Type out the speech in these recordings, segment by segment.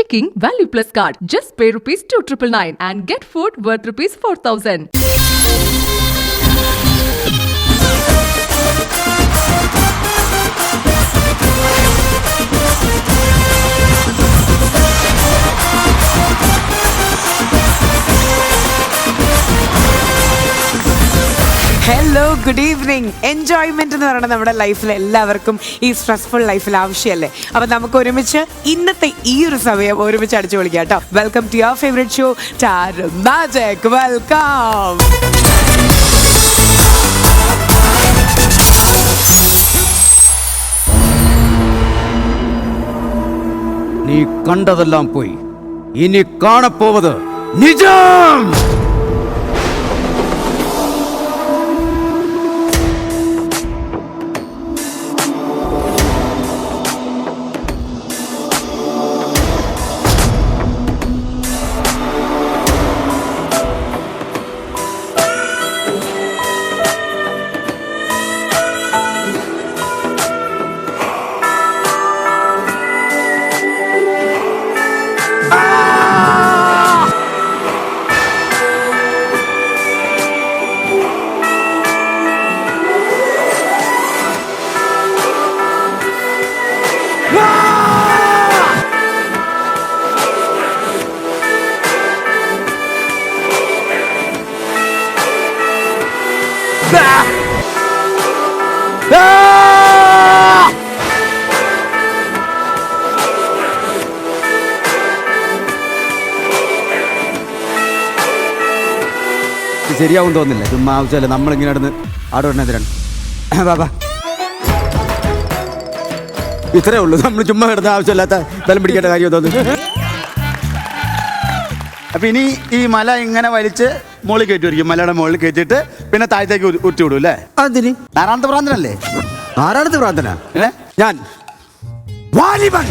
Checking Value Plus card. Just pay ₹2,999 and get food worth ₹4,000. Hello, good evening. Enjoyment എന്ന് പറയുന്നത് നമ്മുടെ ലൈഫിൽ എല്ലാവർക്കും ഈ സ്ട്രെസ്ഫുൾ ലൈഫിൽ ആവശ്യമല്ലേ. അപ്പൊ നമുക്ക് ഒരുമിച്ച് ഇന്നത്തെ ഈ ഒരു സമയം ഒരുമിച്ച് അടിച്ചു പൊളിക്കാം കേട്ടോ. Welcome to your favourite show tarot magic. Welcome. നീ കണ്ടതെല്ലാം പോയി, ഇനി കാണപ്പോവത് നിജം. ശരിയാവും തോന്നില്ല. ചുമ്മാ ആവശ്യമല്ല നമ്മളിങ്ങനെ നടന്ന് ആടോടനെതിരാണ്. ബാബാ ഇത്രേ ഉള്ളൂ. നമ്മൾ ചുമ്മാ കിടന്ന ആവശ്യമില്ലാത്ത ബലം പിടിക്കേണ്ട കാര്യം തോന്നുന്നു. അപ്പൊ ഇനി ഈ മല ഇങ്ങനെ വലിച്ച് മുകളിൽ കയറ്റുമായിരിക്കും. മലയുടെ മുകളിൽ കയറ്റിട്ട് പിന്നെ താഴത്തേക്ക് ഉറ്റി വിടും അല്ലേ? അതിന് നാരായണ ഭ്രാന്തനല്ലേ? ആരാണത് പ്രാർത്ഥന? ഞാൻ വാലിബൻ.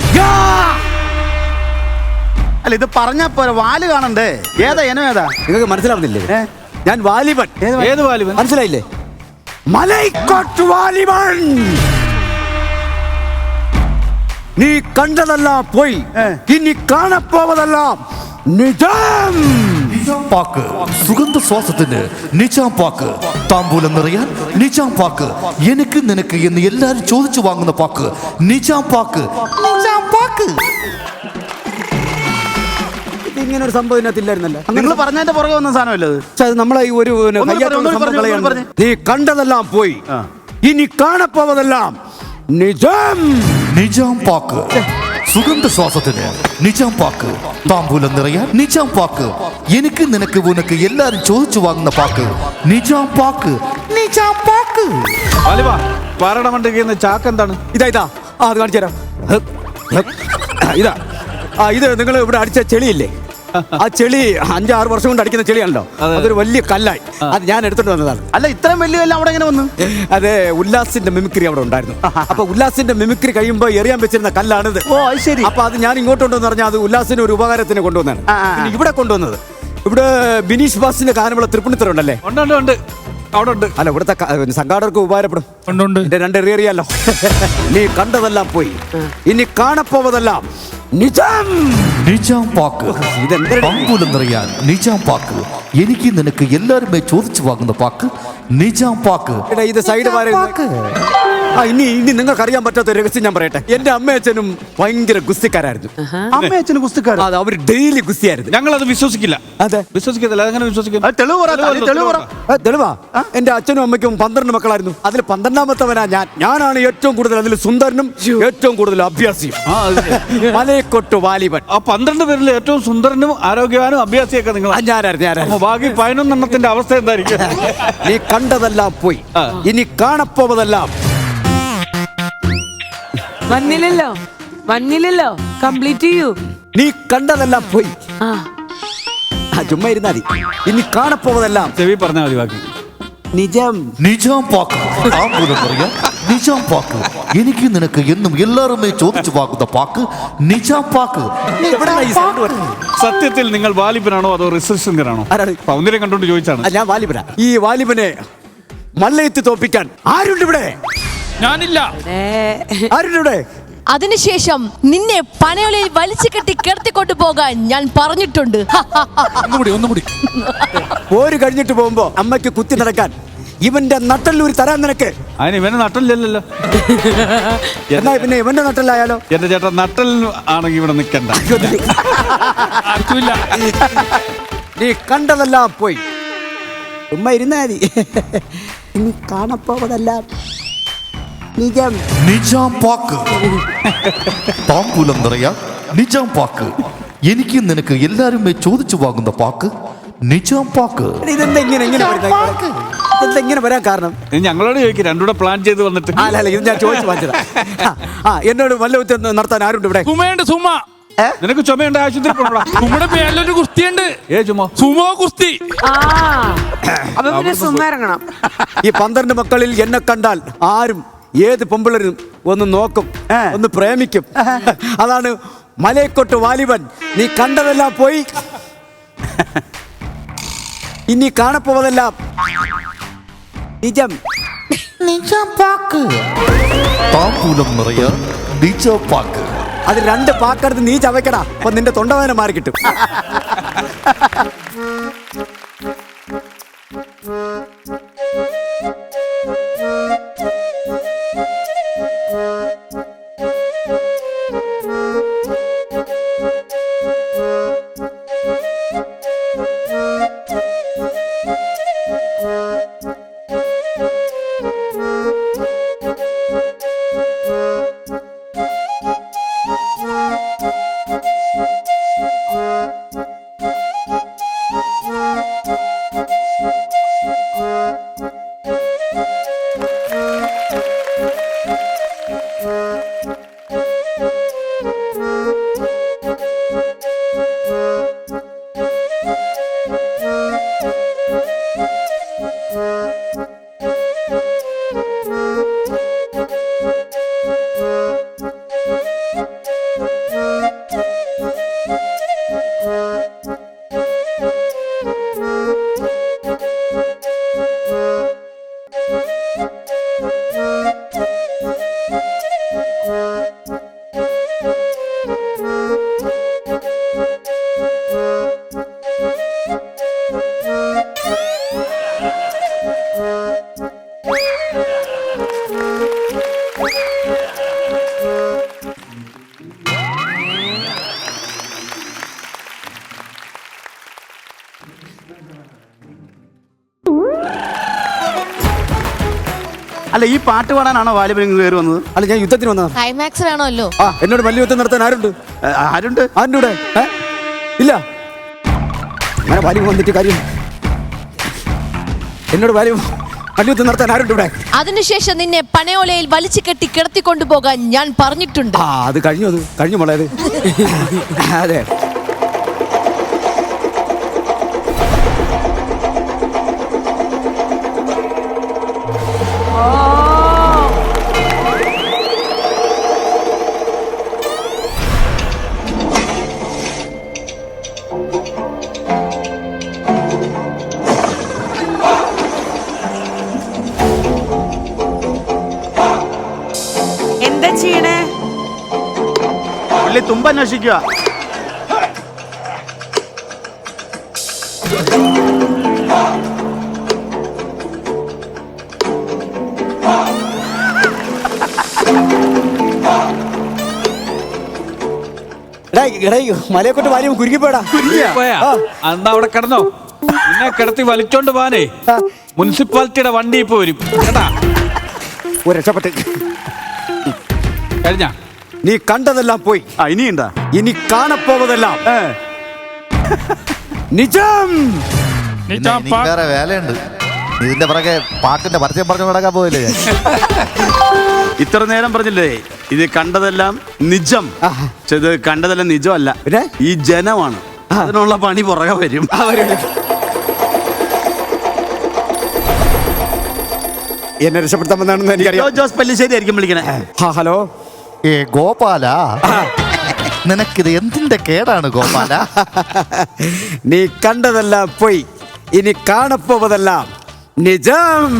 അല്ല, ഇത് പറഞ്ഞാ പോരെ, വാല് കാണണ്ടേ? ഏതാ ഇനം ഏതാ? നിങ്ങൾക്ക് മനസ്സിലാവുന്നില്ലേ? ഞാൻ വാലിബൻ. ഏത് വാലിബൻ? മനസ്സിലായില്ലേ? മലൈക്കോട്ട് വാലിബൻ. നീ കണ്ടതെല്ലാം പോയി, ഇനി കാണപ്പോവതെല്ലാം നിജം. പാക്ക് സുഗന്ധ ശ്വാസത്തിന് നിജാം പാക്ക്. താമ്പൂലം നിറയാൻ നിജാം പാക്ക്. എനിക്ക് നിനക്ക് എന്ന് എല്ലാരും ചോദിച്ചു വാങ്ങുന്ന pack Nizam pack. Nizam pack. ഇങ്ങനെ ഒരു സംഭവം ഇതിനകത്തില്ലായിരുന്നല്ലോ. നിങ്ങൾ പറഞ്ഞതിന്റെ പുറകെ വന്ന സാധനമല്ലേ അത്? അത് നമ്മളെ ഈ ഒരു നീ കണ്ടതെല്ലാം പോയി, ഇനി കാണപ്പോവതെല്ലാം നിജം. നിജാം പാക്ക് സുഗന്ധ ശ്വാസത്തിന് നിജാം പാക്ക്. താമ്പൂലം നിറയാൻ നിജാം പാക്ക്. എനിക്ക് നിനക്ക് ഉനക്ക് എല്ലാരും ചോദിച്ചു വാങ്ങുന്ന pack Nizam pack. Nizam pack. പാറയുടെ മണ്ടയ്ക്ക് ചാക്ക് എന്താണ്? ഇതാ അത് കാണിച്ചു തരാം. ഇതാ ഇത് നിങ്ങൾ ഇവിടെ അടിച്ച ചെളിയില്ലേ, ആ ചെളി 5-6 വർഷം കൊണ്ട് അടിക്കുന്ന ചെളിയാണല്ലോ. അതൊരു വലിയ കല്ലായി. അത് ഞാൻ എടുത്തോണ്ട് വന്നതാണ്. അല്ല, ഇത്രയും വലിയ കല്ല് അവിടെ എങ്ങനെ വന്നു? അതെ, ഉല്ലാസിന്റെ മിമിക്രി അവിടെ ഉണ്ടായിരുന്നു. അപ്പൊ ഉല്ലാസിന്റെ മിമിക്രി കഴിയുമ്പോ എറിയാൻ വെച്ചിരുന്ന കല്ലാണിത്. ഓ, ശരി. അപ്പൊ അത് ഞാൻ ഇങ്ങോട്ട് കൊണ്ടുവന്ന് പറഞ്ഞാൽ അത് ഉല്ലാസിന് ഒരു ഉപകാരത്തിന് കൊണ്ടുവന്നാണ്. പിന്നെ ഇവിടെ കൊണ്ടുവന്നത്, ഇവിടെ ബിനീഷ് ബാസിന്റെ ഗാനമുള്ള തൃപ്പൂണിത്തുറ ഉണ്ടല്ലേ? ഉണ്ട് അവിടെ ഉണ്ട്. അല്ല, ഇവിടുത്തെ സംഘാടകർക്ക് ഉപകാരപ്പെടും. എന്റെ 2 എറിയറിയാലോ. നീ കണ്ടതെല്ലാം പോയി, ഇനി കാണപ്പോവതെല്ലാം നിജം. നിജാം പാക്ക്. താമ്പൂലം നിറയാൻ നിജാം പാക്ക്. എനിക്ക് നിനക്ക് എല്ലാരുമേ ചോദിച്ചു വാങ്ങുന്ന പാക്ക് നിജാം പാക്ക്. ഇത് സൈഡ് ഇനി നിങ്ങൾക്ക് അറിയാൻ പറ്റാത്ത രഹസ്യം ഞാൻ പറയട്ടെ. എന്റെ അമ്മയച്ഛനും ഭയങ്കര ഗുസ്തിക്കാരായിരുന്നു. അമ്മയച്ഛനും ഗുസ്തിക്കാർ? അത് അവർ ഡെയിലി ഗുസ്തിയായിരുന്നു. ഞങ്ങൾ അത് വിശ്വസിക്കില്ല. അതെ, വിശ്വസിക്കത്തില്ല. അതെങ്ങനെ വിശ്വസിക്കും? തെളിവാ. എന്റെ അച്ഛനും അമ്മയ്ക്കും 12 മക്കളായിരുന്നു. അതിൽ 12ാമത്തവനാ ഞാൻ. ഞാനാണ് ഏറ്റവും കൂടുതൽ അതിൽ സുന്ദരനും ഏറ്റവും കൂടുതൽ അഭ്യാസിയും. മലൈക്കോട്ട് വാലിബൻ. ആ 12 പേരിൽ ഏറ്റവും സുന്ദരനും ആരോഗ്യവാനും അഭ്യാസിയൊക്കെ നിങ്ങൾ? ഞാനായിരുന്നു. ബാക്കി 11 എണ്ണത്തിന്റെ അവസ്ഥ എന്തായിരിക്കും? നീ കണ്ടതെല്ലാം പോയി, ഇനി കാണപ്പോവതെല്ലാം വന്നില്ലല്ലോ. കംപ്ലീറ്റ് ചെയ്യൂ. നീ കണ്ടതെല്ലാം പോയി. ചുമ്മാ ഇരുന്നാ മതി. ഇനി കാണപ്പോവതെല്ലാം ചെവി പറഞ്ഞാൽ മതി. ബാക്കി നിജം. നിജാം പാക്ക്. താമ്പൂലം നിറയാൻ നിജാം പാക്ക്. എനിക്ക് നിനക്ക് എന്നും എല്ലാരുമേ ചോദിച്ചു വാങ്ങുന്ന പാക്ക് നിജാം പാക്ക്. സത്യത്തിൽ നിങ്ങൾ വാലിബനാണോ അതോ റിസർച്ചറാണോ? സൗന്ദര്യം കണ്ടോണ്ട് ചോദിച്ചാണ്. ഞാൻ വാലിബനാ. ഈ വാലിബനെ മല്ലയത്ത് തോപ്പിക്കാൻ ആരുണ്ട് ഇവിടെ? ഞാനില്ല. ആരുണ്ട് ഇവിടെ? അതിനുശേഷം നിന്നെ പനയോലയിൽ വലിച്ചു കെട്ടി കിടത്തിക്കൊണ്ടു പോകാൻ ഞാൻ പറഞ്ഞിട്ടുണ്ട്. ഒന്നുകൂടി പോര് കഴിഞ്ഞിട്ട് പോകുമ്പോ അമ്മയ്ക്ക് കുത്തി നടക്കാൻ ഇവന്റെ നട്ടല്ലൂരി തരാൻ നിനക്ക്. അതിന് ഇവന് നട്ടലില്ലല്ലോ. എന്നാ പിന്നെ ഇവന്റെ നട്ടല്ലായാലോ? എന്റെ ചേട്ടാ നട്ടൽ ആണെങ്കിൽ ഇവിടെ നിൽക്കണ്ട. നീ കണ്ടതെല്ലാം പോയി, ഉമ്മ ഇരുന്നാ മതി. ഇനി കാണപ്പോവതെല്ലാം നിജം. നിജാം പാക്ക്. താമ്പൂലം നിറയാൻ നിജാം പാക്ക്. എനിക്ക് നിനക്ക് എല്ലാരുമേ ചോദിച്ചു വാങ്ങുന്ന പാക്ക് നിജാം പാക്ക്. ഇതെങ്ങനെ വരാൻ കാരണം? ഞങ്ങളോട് ചോദിക്കും, രണ്ടുകൂടെ പ്ലാൻ ചെയ്ത് വന്നിട്ട്. അല്ല ഇത് ഞാൻ ചോദിച്ചു വാങ്ങിച്ചതാ. എന്നോട് മല്ലയുദ്ധം നടത്താൻ ആരുണ്ട് ഇവിടെ? സുമയുണ്ട്, സുമ. നിനക്ക് ചുമയുണ്ട്, ആശുപത്രി പോകണം. സുമയുടെ പേരിലൊരു കുസ്തിയുണ്ട്. ചുമ സുമോ കുസ്തി. അപ്പൊ പിന്നെ സുമ ഇറങ്ങണം. ഈ 12 മക്കളിൽ എന്നെ കണ്ടാൽ ആരും ഏത് പെമ്പിളരും ഒന്ന് നോക്കും, ഒന്ന് പ്രേമിക്കും. അതാണ് മലയക്കൊട്ട് വാലിബൻ. നീ കണ്ടതെല്ലാം പോയി, ഇനി കാണപ്പോവതെല്ലാം നിജം. നിജാം പാക്ക്. താമ്പൂലം നിറയാൻ നിജാം പാക്ക്. അത് 2 പാക്കെടുത്ത് നീ ചവയ്ക്കടാ, അപ്പൊ നിന്റെ തൊണ്ടവേദന മാറി കിട്ടും. അല്ല, ഈ പാട്ട് പാടാനാണോ വാലിബൻ കയറി വന്നത്? അല്ല, ഞാൻ യുദ്ധത്തിന് വന്നതാ. ക്ലൈമാക്സ് വേണമല്ലോ. എന്നോട് വലിയ യുദ്ധം നടത്താൻ ആരുണ്ട്? ആരുണ്ട്? ആരുടെ കൂടെ? ഇല്ല, അങ്ങനെ വലിയ വന്നിട്ട് കാര്യം. എന്നോട് വലിയ യുദ്ധം നടത്താൻ ആരുണ്ട് ഇവിടെ? അതിനുശേഷം നിന്നെ പനയോലയിൽ വലിച്ചു കെട്ടി കിടത്തിക്കൊണ്ടു പോകാൻ ഞാൻ പറഞ്ഞിട്ടുണ്ട്. അത് കഴിഞ്ഞു മോളെ. അതെ, എന്താ ചെയ്യണേ? പുള്ളി തുമ്പ അന്വേഷിക്കുക. മലയെക്കൊണ്ട് വാലിയും കുരുങ്ങിപ്പോടാ. അന്ന് അവിടെ കിടന്നോ? നിന്നെ കിടത്തി വലിച്ചോണ്ട് പോവാനേ മുനിസിപ്പാലിറ്റിയുടെ വണ്ടി ഇപ്പൊ വരും കേട്ടാ. രക്ഷപ്പെട്ട് കഴിഞ്ഞ നീ കണ്ടതെല്ലാം പോയി, ഇനിയുണ്ടാ? ഇനി കാണപ്പോവതെല്ലാം നിജം. എനിക്ക് വേറെ വേലയുണ്ട്. ഇതിന്റെ പുറകെ പാട്ടിന്റെ പരസ്യം പറഞ്ഞു നടക്കാൻ പോയില്ലേ? ഇത്ര നേരം പറഞ്ഞില്ലേ ഇത് കണ്ടതെല്ലാം നിജം. ഇത് കണ്ടതെല്ലാം നിജമല്ല, ഈ ജനമാണ്. അതിനുള്ള പണി പുറകെ വരും. എന്നെ രക്ഷപ്പെടുത്താൻ വന്നാണെന്ന് എനിക്കറിയാം. ജോസ് പല്ലിശ്ശേരി ആയിരിക്കും വിളിക്കണേ. ഹലോ ഗോപാല, നിനക്കിത് എന്തിന്റെ കേടാണ് ഗോപാല? നീ കണ്ടതെല്ലാം പോയി, ഇനി കാണപ്പോവതെല്ലാം നിജം.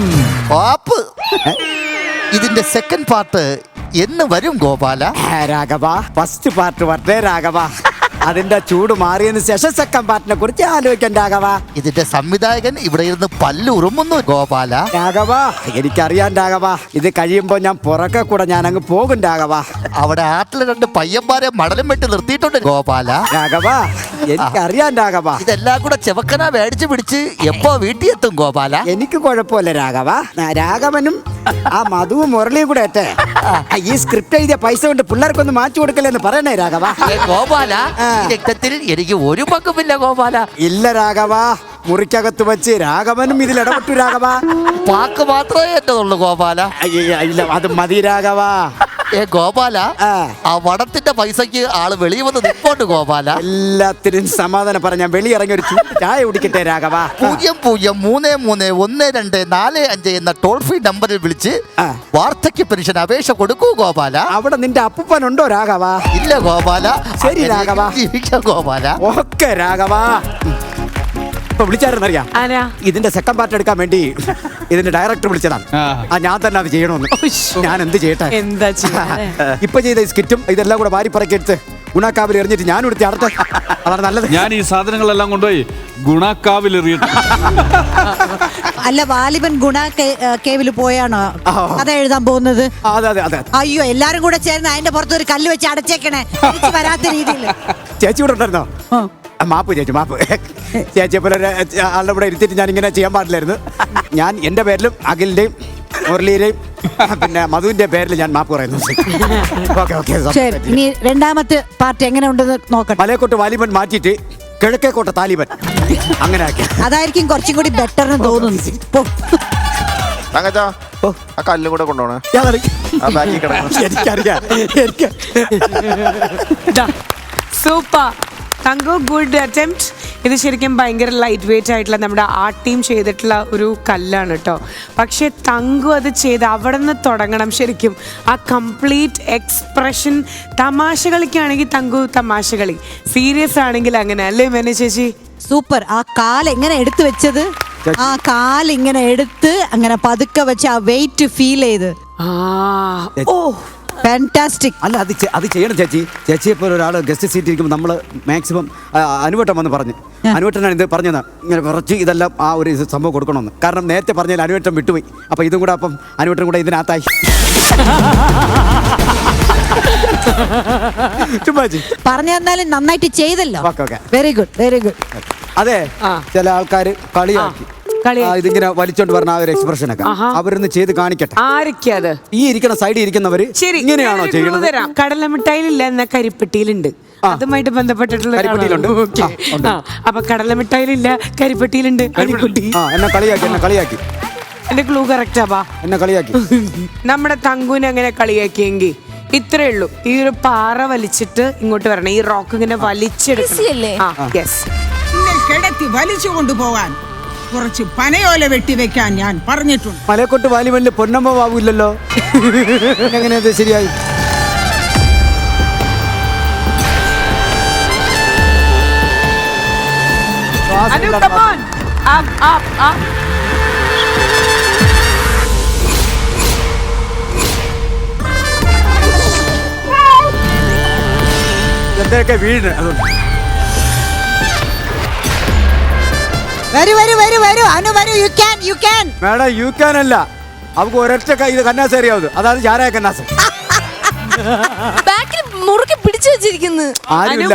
ഇതിന്റെ സെക്കൻഡ് പാർട്ട് എന്ന് വരും ഗോപാല? രാഘവ ഫസ്റ്റ് പാർട്ട് വരട്ടെ രാഘവ. അതിന്റെ ചൂട് മാറിയതിന് ശേഷം സെക്കൻഡ് പാർട്ടിനെ കുറിച്ച് ആലോചിക്കാൻ രാഘവ. ഇതിന്റെ സംവിധായകൻ ഇവിടെ ഇരുന്ന് പല്ലുറുമുന്നു ഗോപാല. രാഘവ എനിക്കറിയാൻ രാഘവ, ഇത് കഴിയുമ്പോ ഞാൻ പുറകെ കൂടെ ഞാൻ അങ്ങ് പോകും രാഘവ. അവിടെ ആട്ടിലെ 2 പയ്യന്മാരെ മടലും വെട്ടി നിർത്തിയിട്ടുണ്ട് ഗോപാല. രാഘവ എനിക്കറിയാൻ രാഘവ. ഇതെല്ലാം കൂടെ ചെവക്കന മേടിച്ച് പിടിച്ച് എപ്പോ വീട്ടിൽ എത്തും ഗോപാല? എനിക്ക് കുഴപ്പമില്ല രാഘവ. രാഘവനും ആ മധുവും മുരളിയും കൂടെ ഏറ്റെ ഈ സ്ക്രിപ്റ്റ് എഴുതിയ പൈസ കൊണ്ട് പിള്ളേർക്കൊന്ന് മാറ്റി കൊടുക്കലെന്ന് പറയണേ രാഘവ. ഗോപാല, ഈ രക്തത്തിൽ എനിക്ക് ഒരു പങ്കുമില്ല ഗോപാല. ഇല്ല രാഘവ, മുറിക്കകത്ത് വെച്ച് രാഘവനും ഇതിൽ ഇടപെട്ടു രാഘവ. പാക്ക് മാത്രമേ എന്റേതുള്ളൂ ഗോപാല. ഇല്ല അത് മതി രാഘവ. ഗോപാല, ആ വടത്തിന്റെ പൈസക്ക് ആള് വെളിയിൽ വന്ന് നിൽപ്പോണ്ട് ഗോപാല. എല്ലാത്തിനും സമാധാനം പറഞ്ഞ വെളിയിറങ്ങി ഒരു ചായ കുടിക്കട്ടെ രാഘവ. 00331245 എന്ന ടോൾ ഫ്രീ നമ്പറിൽ വിളിച്ച് വാർദ്ധക്യ പെൻഷൻ അപേക്ഷ കൊടുക്കൂ ഗോപാല. അവിടെ നിന്റെ അപ്പൂപ്പനുണ്ടോ രാഘവ? ഇല്ല ഗോപാല. ശരി രാഘവ. ഗോപാല ഓക്കെ രാഘവ. ഇപ്പൊ വിളിച്ചായിരുന്നറിയാം, ഇതിന്റെ സെക്കൻഡ് പാർട്ട് എടുക്കാൻ വേണ്ടി ഇതിന്റെ ഡയറക്ടർ വിളിച്ചതാണ്. ഞാൻ തന്നെ അത് ചെയ്യണമെന്ന്. ഞാൻ എന്ത് ചെയ്യട്ടെ? എന്താ ഇപ്പൊ ചെയ്ത സ്കിറ്റും ഇതെല്ലാം കൂടെ വാരിപ്പറക്കി എടുത്ത് ഗുണാക്കാവിൽ എറിഞ്ഞിട്ട് ഞാൻ എടുത്ത് അടുത്ത അതാണ് നല്ലത്. ഞാൻ ഈ സാധനങ്ങളെല്ലാം കൊണ്ടുപോയി ഗുണക്കാവിൽ എറിയിട്ട്. അല്ല, വാലിബൻ ഗുണ കേവില് പോയാണോ കഥ എഴുതാൻ പോകുന്നത്? അതെ അതെ അതെ. അയ്യോ, എല്ലാരും കൂടെ ചേർന്ന് അതിന്റെ പുറത്ത് ഒരു കല്ല് വെച്ച് അടച്ചേക്കണേ, തിരിച്ച് വരാത്ത രീതിയിൽ. ചേച്ചി കൂടെ ഉണ്ടായിരുന്നോ? മാപ്പ് ചേച്ചി, മാപ്പ്. ചേച്ചിയെ പോലെ ആളുടെ ഇവിടെ ഇരുത്തിയിട്ട് ഞാൻ ഇങ്ങനെ ചെയ്യാൻ പാടില്ലായിരുന്നു. ഞാൻ എൻ്റെ പേരിലും അഖിലിന്റെയും മുരളിയുടെയും പിന്നെ മധുവിന്റെ പേരിൽ ഞാൻ മാപ്പ് പറയുന്നു. ശരി, ഇനി രണ്ടാമത്തെ പാർട്ടി എങ്ങനെ ഉണ്ടെന്ന് നോക്കട്ടെ. മലയക്കോട്ട് വാലിബൻ മാറ്റിയിട്ട് കിഴക്കേക്കോട്ട താലിബൻ അങ്ങനെ ആക്കി. അതായിരിക്കും കുറച്ചും കൂടി ബെറ്റർ എന്ന് തോന്നുന്നു. തങ്കച്ചാ, ആ കല്ലും കൂടെ കൊണ്ടുപോണേ. എനിക്കറിയാം. എനിക്ക് സൂപ്പർ തങ്കു, ഗുഡ് അറ്റംപ്റ്റ്. ഇത് ശരിക്കും ഭയങ്കര ലൈറ്റ് വെയിറ്റ് ആയിട്ടുള്ള നമ്മുടെ ആർട്ട് ടീം ചെയ്തിട്ടുള്ള ഒരു കല്ലാണ് കേട്ടോ. പക്ഷെ തങ്കു അത് ചെയ്ത് അവിടെ നിന്ന് തുടങ്ങണം. ശരിക്കും ആ കംപ്ലീറ്റ് എക്സ്പ്രഷൻ. തമാശ കളിക്കാണെങ്കിൽ തങ്കു തമാശ കളി, സീരിയസ് ആണെങ്കിൽ അങ്ങനെ അല്ലേ മേനെ ചേച്ചി? സൂപ്പർ. ആ കാൽ എങ്ങനെ എടുത്തു വെച്ചത്, ആ കാൽ ഇങ്ങനെ എടുത്ത് അങ്ങനെ പതുക്കെ വെച്ച് ആ വെയിറ്റ് ഫീൽ ചെയ്ത്. ഓ ഫാന്റാസ്റ്റിക്. അല്ല, അത് ചെയ്യണം ചേച്ചി. ചേച്ചിയെ പോലെ ഒരാൾ ഗസ്റ്റ് സീറ്റ് ഇരിക്കുമ്പോൾ നമ്മൾ മാക്സിമം അനുവട്ടം വന്ന് പറഞ്ഞു. അനുവട്ടനാണ് ഇത് പറഞ്ഞത്, ഇങ്ങനെ കുറച്ച് ഇതെല്ലാം ആ ഒരു സംഭവം കൊടുക്കണമെന്ന്. കാരണം നേരത്തെ പറഞ്ഞാൽ അനുവട്ടം വിട്ടുപോയി. അപ്പം ഇതും കൂടെ അപ്പം അനുവട്ടം കൂടെ ഇതിനകത്തായി. പറഞ്ഞു തന്നാലും നന്നായിട്ട് ചെയ്തല്ലോ. Very good, very good. അതെ, ചില ആൾക്കാർ കളിയാക്കി ഇതിങ്ങനെ വലിച്ചോണ്ട് പറഞ്ഞ ആ ഒരു എക്സ്പ്രഷൻ ഒക്കെ അവരൊന്ന് ചെയ്ത് കാണിക്കട്ടെ. ആരൊക്കെയത്? ഈ ഇരിക്കുന്ന സൈഡിൽ ഇരിക്കുന്നവര് ഇങ്ങനെയാണോ ചെയ്യുന്നത്? കടലമിഠായിലില്ല, എന്ന കരിപ്പെട്ടിയിലുണ്ട്. അതുമായിട്ട് ബന്ധപ്പെട്ടിട്ടുള്ള അപ്പൊ കടലമിഠായിലില്ല, കരിപ്പെട്ടിയിലുണ്ട്. എന്നെ കളിയാക്കി. എന്റെ ക്ലൂ കറക്റ്റ് ആവാ. എന്നെ കളിയാക്കി. നമ്മുടെ തങ്കുവിനെ അങ്ങനെ കളിയാക്കിയെങ്കിൽ ഇത്രേ ഉള്ളൂ. ഈ ഒരു പാറ വലിച്ചിട്ട് ഇങ്ങോട്ട് വരണം. ഈ റോക്ക് ഇങ്ങനെ വലിച്ചെടുക്കണം. കിടത്തി വലിച്ചു കൊണ്ടുപോകാൻ കുറച്ച് പനയോല വെട്ടിവെക്കാൻ ഞാൻ പറഞ്ഞിട്ടുണ്ട്. മലയക്കോട്ട് വാലിബനിൽ പൊന്നമ്മ ബാബുല്ലല്ലോ, എങ്ങനെയത് ശരിയായി? എന്തൊക്കെ വീണ് വരൂ വരൂ വരൂ വരൂ അനു വരൂ. You can, you can. Madam you can അല്ല, അവർക്ക് ഒരൊറ്റ ഇത് കന്നാസ് അറിയാവത്. അതാണ് ചാരായ കന്നാസ്. ബാക്കിൽ മുറുക്കി പിടിച്ചു വെച്ചിരിക്കുന്നു.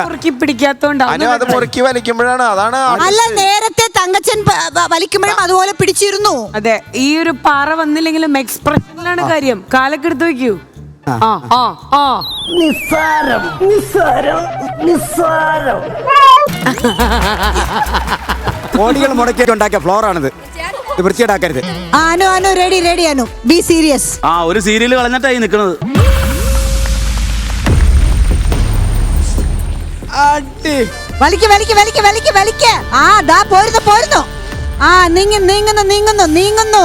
മുറുക്കി പിടിക്കാത്തോണ്ടാണ് അത് മുറുക്കി വലിക്കുമ്പോഴാണ്. അതാണ് അല്ല, നേരത്തെ തങ്കച്ചൻ വലിക്കുമ്പോഴും അതുപോലെ പിടിച്ചിരുന്നു. അതെ, ഈ ഒരു പാറ വന്നില്ലെങ്കിലും എക്സ്പ്രഷനിലാണ് കാര്യം. കാലൊക്കെ എടുത്ത് വെക്കൂ. നിസ്സാരം, നിസ്സാരം, നിസ്സാരം. കോടികൾ മുടക്കിയിട്ട് ഉണ്ടാക്കിയ ഫ്ലോറാണിത്. ഇത് വൃത്തിയേടാക്കരുത്. Anu Anu ready ready Anu, be serious. ഒരു സീരിയൽ കളഞ്ഞിട്ടായി നിൽക്കുന്നത്. വലിക്ക് വലിക്ക് വലിക്ക് വലിക്ക് വലിക്ക്. ദാ പോരുന്നു പോരുന്നു. നീങ്ങുന്നു നീങ്ങുന്നു നീങ്ങുന്നു നീങ്ങുന്നു.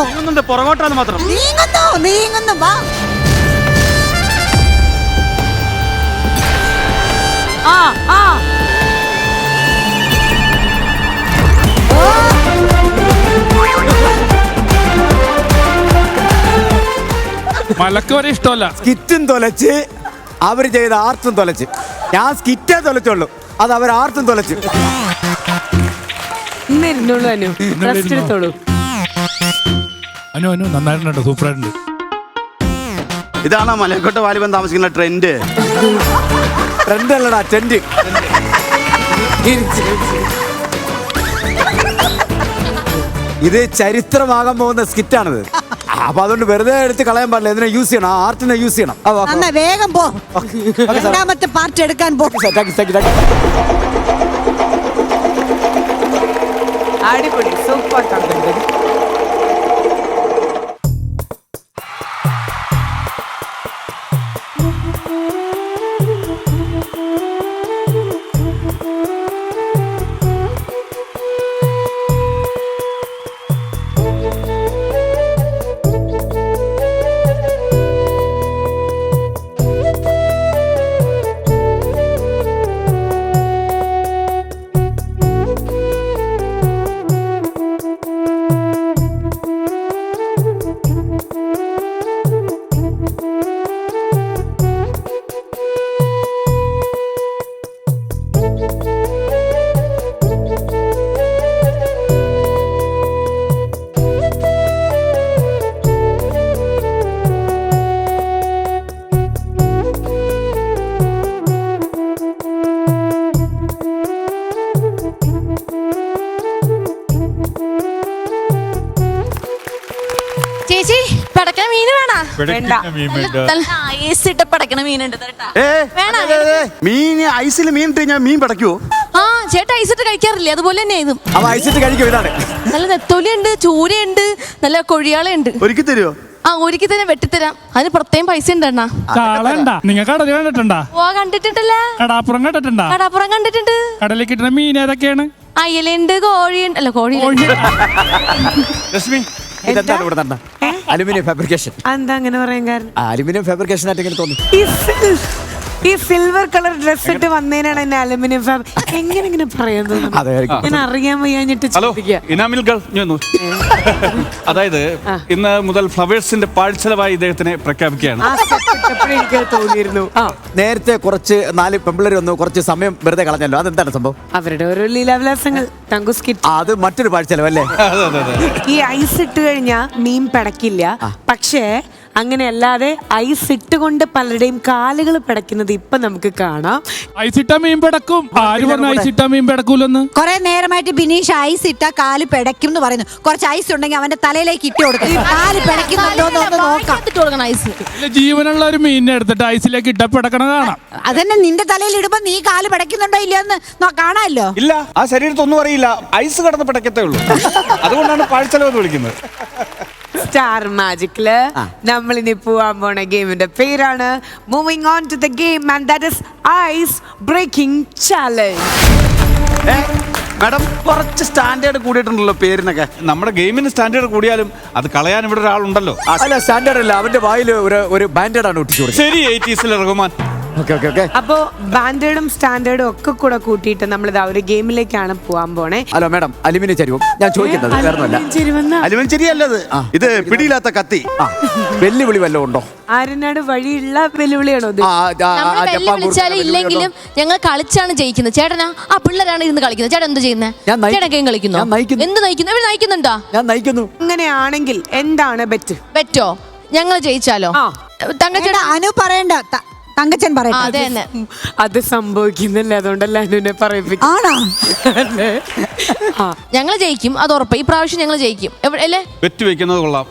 പുറകോട്ടാന്ന് മാത്രം. നീങ്ങുന്നു നീങ്ങുന്നു. വാ. മലക്ക് വരെ ഇഷ്ടമല്ല. സ്കിറ്റും തൊലച്ച് അവർ ചെയ്ത ആർട്ടും തൊലച്ച്. ഞാൻ സ്കിറ്റേ തൊലച്ചുള്ളൂ, അത് അവർ ആർട്ടും തൊലച്ച്. ഇന്നിരുന്നോളൂ അനു, റെസ്റ്റ് എടുത്തോളൂ. അനു നന്നായിട്ടുണ്ട്, സൂപ്പറായിട്ടുണ്ട്. ഇതാണ് മലയക്കോട്ട വാലിബൻ താമസിക്കുന്ന ട്രെൻഡ്. ട്രെൻഡ് അല്ലടാ, ടെൻഡ്. ഇത് ചരിത്രമാകാൻ പോകുന്ന സ്കിറ്റാണിത്. അപ്പൊ അതുകൊണ്ട് വെറുതെ എടുത്ത് കളയാൻ പാടില്ല, ഇതിനെ യൂസ് ചെയ്യണം, ആ ആർട്ടിനെ യൂസ് ചെയ്യണം. നന്നാ വേഗം പോ, രണ്ടാമത്തെ പാർട്ട് എടുക്കാൻ പോ. അടിപൊളി, സൂപ്പർ. ചേച്ചി പടക്കണ മീന് വേണ പടക്കണ മീനുണ്ട് മീൻ ഐസിൽ മീൻ ഇട്ട് കഴിഞ്ഞാൽ മീൻ പടയ്ക്കുവോ? ആ ചേട്ടാ ഐസിട്ട് കഴിക്കാറില്ലേ? അതുപോലെ തന്നെ ഇതും. നല്ല നെത്തോലിയുണ്ട്, ചൂരയുണ്ട്, നല്ല കൊഴിയാളുണ്ട്. ഒരുക്കി തരുമോ? ആ ഒരുക്കി തന്നെ വെട്ടിത്തരാം. അതിന് പ്രത്യേകം പൈസ ഉണ്ട് എണ്ണ. നിങ്ങൾ കടല് കണ്ടിട്ടുണ്ടാ? ഓ കണ്ടിട്ടില്ല. കടാപ്പുറം കണ്ടിട്ടുണ്ടാ? കടാപ്പുറം കണ്ടിട്ടുണ്ട്. കടലിൽ കിട്ടുന്ന മീൻ ഏതൊക്കെയാണ്? അയലുണ്ട്, കോഴിയുണ്ട്. അല്ല കോഴി രശ്മി ഇതെന്താണ് ഇവിടെ നടന്ന അലുമിനിയം ഫാബ്രിക്കേഷൻ? എന്താ അങ്ങനെ പറയാൻ കാരണം? അലുമിനിയം ഫാബ്രിക്കേഷൻ ആയിട്ട് ഇങ്ങനെ തോന്നി. ഈ സിൽവർ കളർ ഡ്രസ് ഇട്ട് വന്നതിനാണ് എന്നെ അലുമിനിയം ഫാബ് എങ്ങനെ പറയാൻ തോന്നുന്നു? ഞാൻ അറിയാൻ വയ്യാഞ്ഞിട്ട് ഹലോ ഇനാമിൽ ഗൾ, അതായത് ഇന്ന് മുതൽ ഫ്ലവേഴ്സിന്റെ പാഴ്ചലവായി ഇദ്ദേഹത്തിനെ പ്രഖ്യാപിക്കുകയാണ്. എനിക്ക് തോന്നിയിരുന്നു. നേരത്തെ കുറച്ച് 4 പെമ്പിള്ളേർ വന്നു, കുറച്ച് സമയം വെറുതെ കളഞ്ഞല്ലോ, അതെന്താണ് സംഭവം? അവരുടെ ഓരോ ലീലാവിലാസങ്ങൾ. തങ്കു സ്കിറ്റ് അത് മറ്റൊരു പാഴ്ചലവല്ലേ? ഈ ഐസ് ഇട്ട് കഴിഞ്ഞാൽ മീൻ പിടക്കില്ല, പക്ഷേ അങ്ങനെയല്ലാതെ ഐസ് ഇട്ടുകൊണ്ട് പലരുടെയും കാലുകൾ പിടയ്ക്കുന്നത് ഇപ്പൊ നമുക്ക് കാണാം. ഐസിട്ട മീൻ പിടക്കും. ആര് പറഞ്ഞു ഐസിട്ട മീൻ പിടക്കൂലെന്ന്? കൊറേ നേരമായിട്ട് ബിനീഷ് ഐസ് ഇട്ട കാല് പിടയ്ക്കും എന്ന് പറയുന്നു. കുറച്ച് ഐസ് ഉണ്ടെങ്കിൽ അവന്റെ തലയിലേക്ക് ഇട്ട് കൊടുക്കും, കാല് പിടയ്ക്കുന്നുണ്ടോ എന്ന് നോക്കാം. ഐസ് ജീവനുള്ള ഒരു മീനിനെ എടുത്തിട്ട് ഐസിലേക്ക് ഇട്ട പിടക്കണ കാണാം. അതന്നെ, നിന്റെ തലയിൽ ഇടുമ്പോ നീ കാല് പിടയ്ക്കുന്നുണ്ടോ ഇല്ലയെന്ന് കാണാമല്ലോ. ഇല്ല, ആ ശരീരത്തൊന്നും അറിയില്ല, ഐസ് കടന്ന് പിടക്കത്തേ ഉള്ളൂ. അതുകൊണ്ടാണ് പാഴ്ചലവ് വിളിക്കുന്നത്. സ്റ്റാർ മാജിക്കില് നമ്മൾ ഇനി പോവാൻ പോണ ഗെയിമിന്റെ പേരാണ് moving on to the game and that is ice breaking challenge. Madam കുറച്ച് സ്റ്റാൻഡേർഡ് കൂടിയിട്ടുണ്ടല്ലോ പേരിനൊക്കെ. നമ്മുടെ ഗെയിമിന് സ്റ്റാൻഡേർഡ് കൂടിയാലും അത് കളയാൻ ഇവിടെ ഒരാളുണ്ടല്ലോ. അല്ല, സ്റ്റാൻഡേർഡ് അല്ല, അവന്റെ വായിൽ ഒരു ബാൻഡേഡ് ആണ് ഒട്ടിച്ചു. ശരി, 80s റഹ്മാൻ. അപ്പോ ബാൻഡേഡും സ്റ്റാൻഡേർഡും ഒക്കെ കൂടെ കൂട്ടിയിട്ട് നമ്മളിത് ഒരു ഗെയിമിലേക്കാണ് പോവാൻ പോണേ. ഹലോ മാഡം, അലുമിനിയം ചരിവും ഞാൻ ചോദിക്കുന്നത് അലുമിനിയം ചെരിയല്ലത്, ഇത് പിടിയില്ലാത്ത കത്തി. വെല്ലുവിളി വല്ലതും ഉണ്ടോ? ആര്യനാട് വഴിയുള്ള വെല്ലുവിളിയാണോ ഇത്? വിളിച്ചാലും ഇല്ലെങ്കിലും ഞങ്ങൾ കളിച്ചാണ് ജയിക്കുന്നത്. ചേട്ടനാ ആ പിള്ളേരാണ് ഇരുന്ന് കളിക്കുന്നത്. ചേട്ടൻ എന്ത് ചെയ്യുന്നത്? ചേട്ടൻ ഗെയിം കളിക്കുന്നു. എന്ത് നയിക്കുന്നു? ഇവർ നയിക്കുന്നുണ്ടോ? ഞാൻ നയിക്കുന്നു. അങ്ങനെയാണെങ്കിൽ എന്താണ് ബെറ്റ്? ബെറ്റോ? ഞങ്ങൾ ജയിച്ചാലോ? തങ്കച്ചേട്ടാ അനു പറയണ്ട, തങ്കച്ചൻ പറയട്ടെ. അത് സംഭവിക്കുന്നില്ല, അതുകൊണ്ടല്ല അനുവിനെ പറയിപ്പിക്കും. ഞങ്ങൾ ജയിക്കും, അത് ഉറപ്പ്. ഈ പ്രാവശ്യം ഞങ്ങൾ ജയിക്കും അല്ലേ? ബെറ്റ് വെക്കുന്നത് കൊള്ളാം.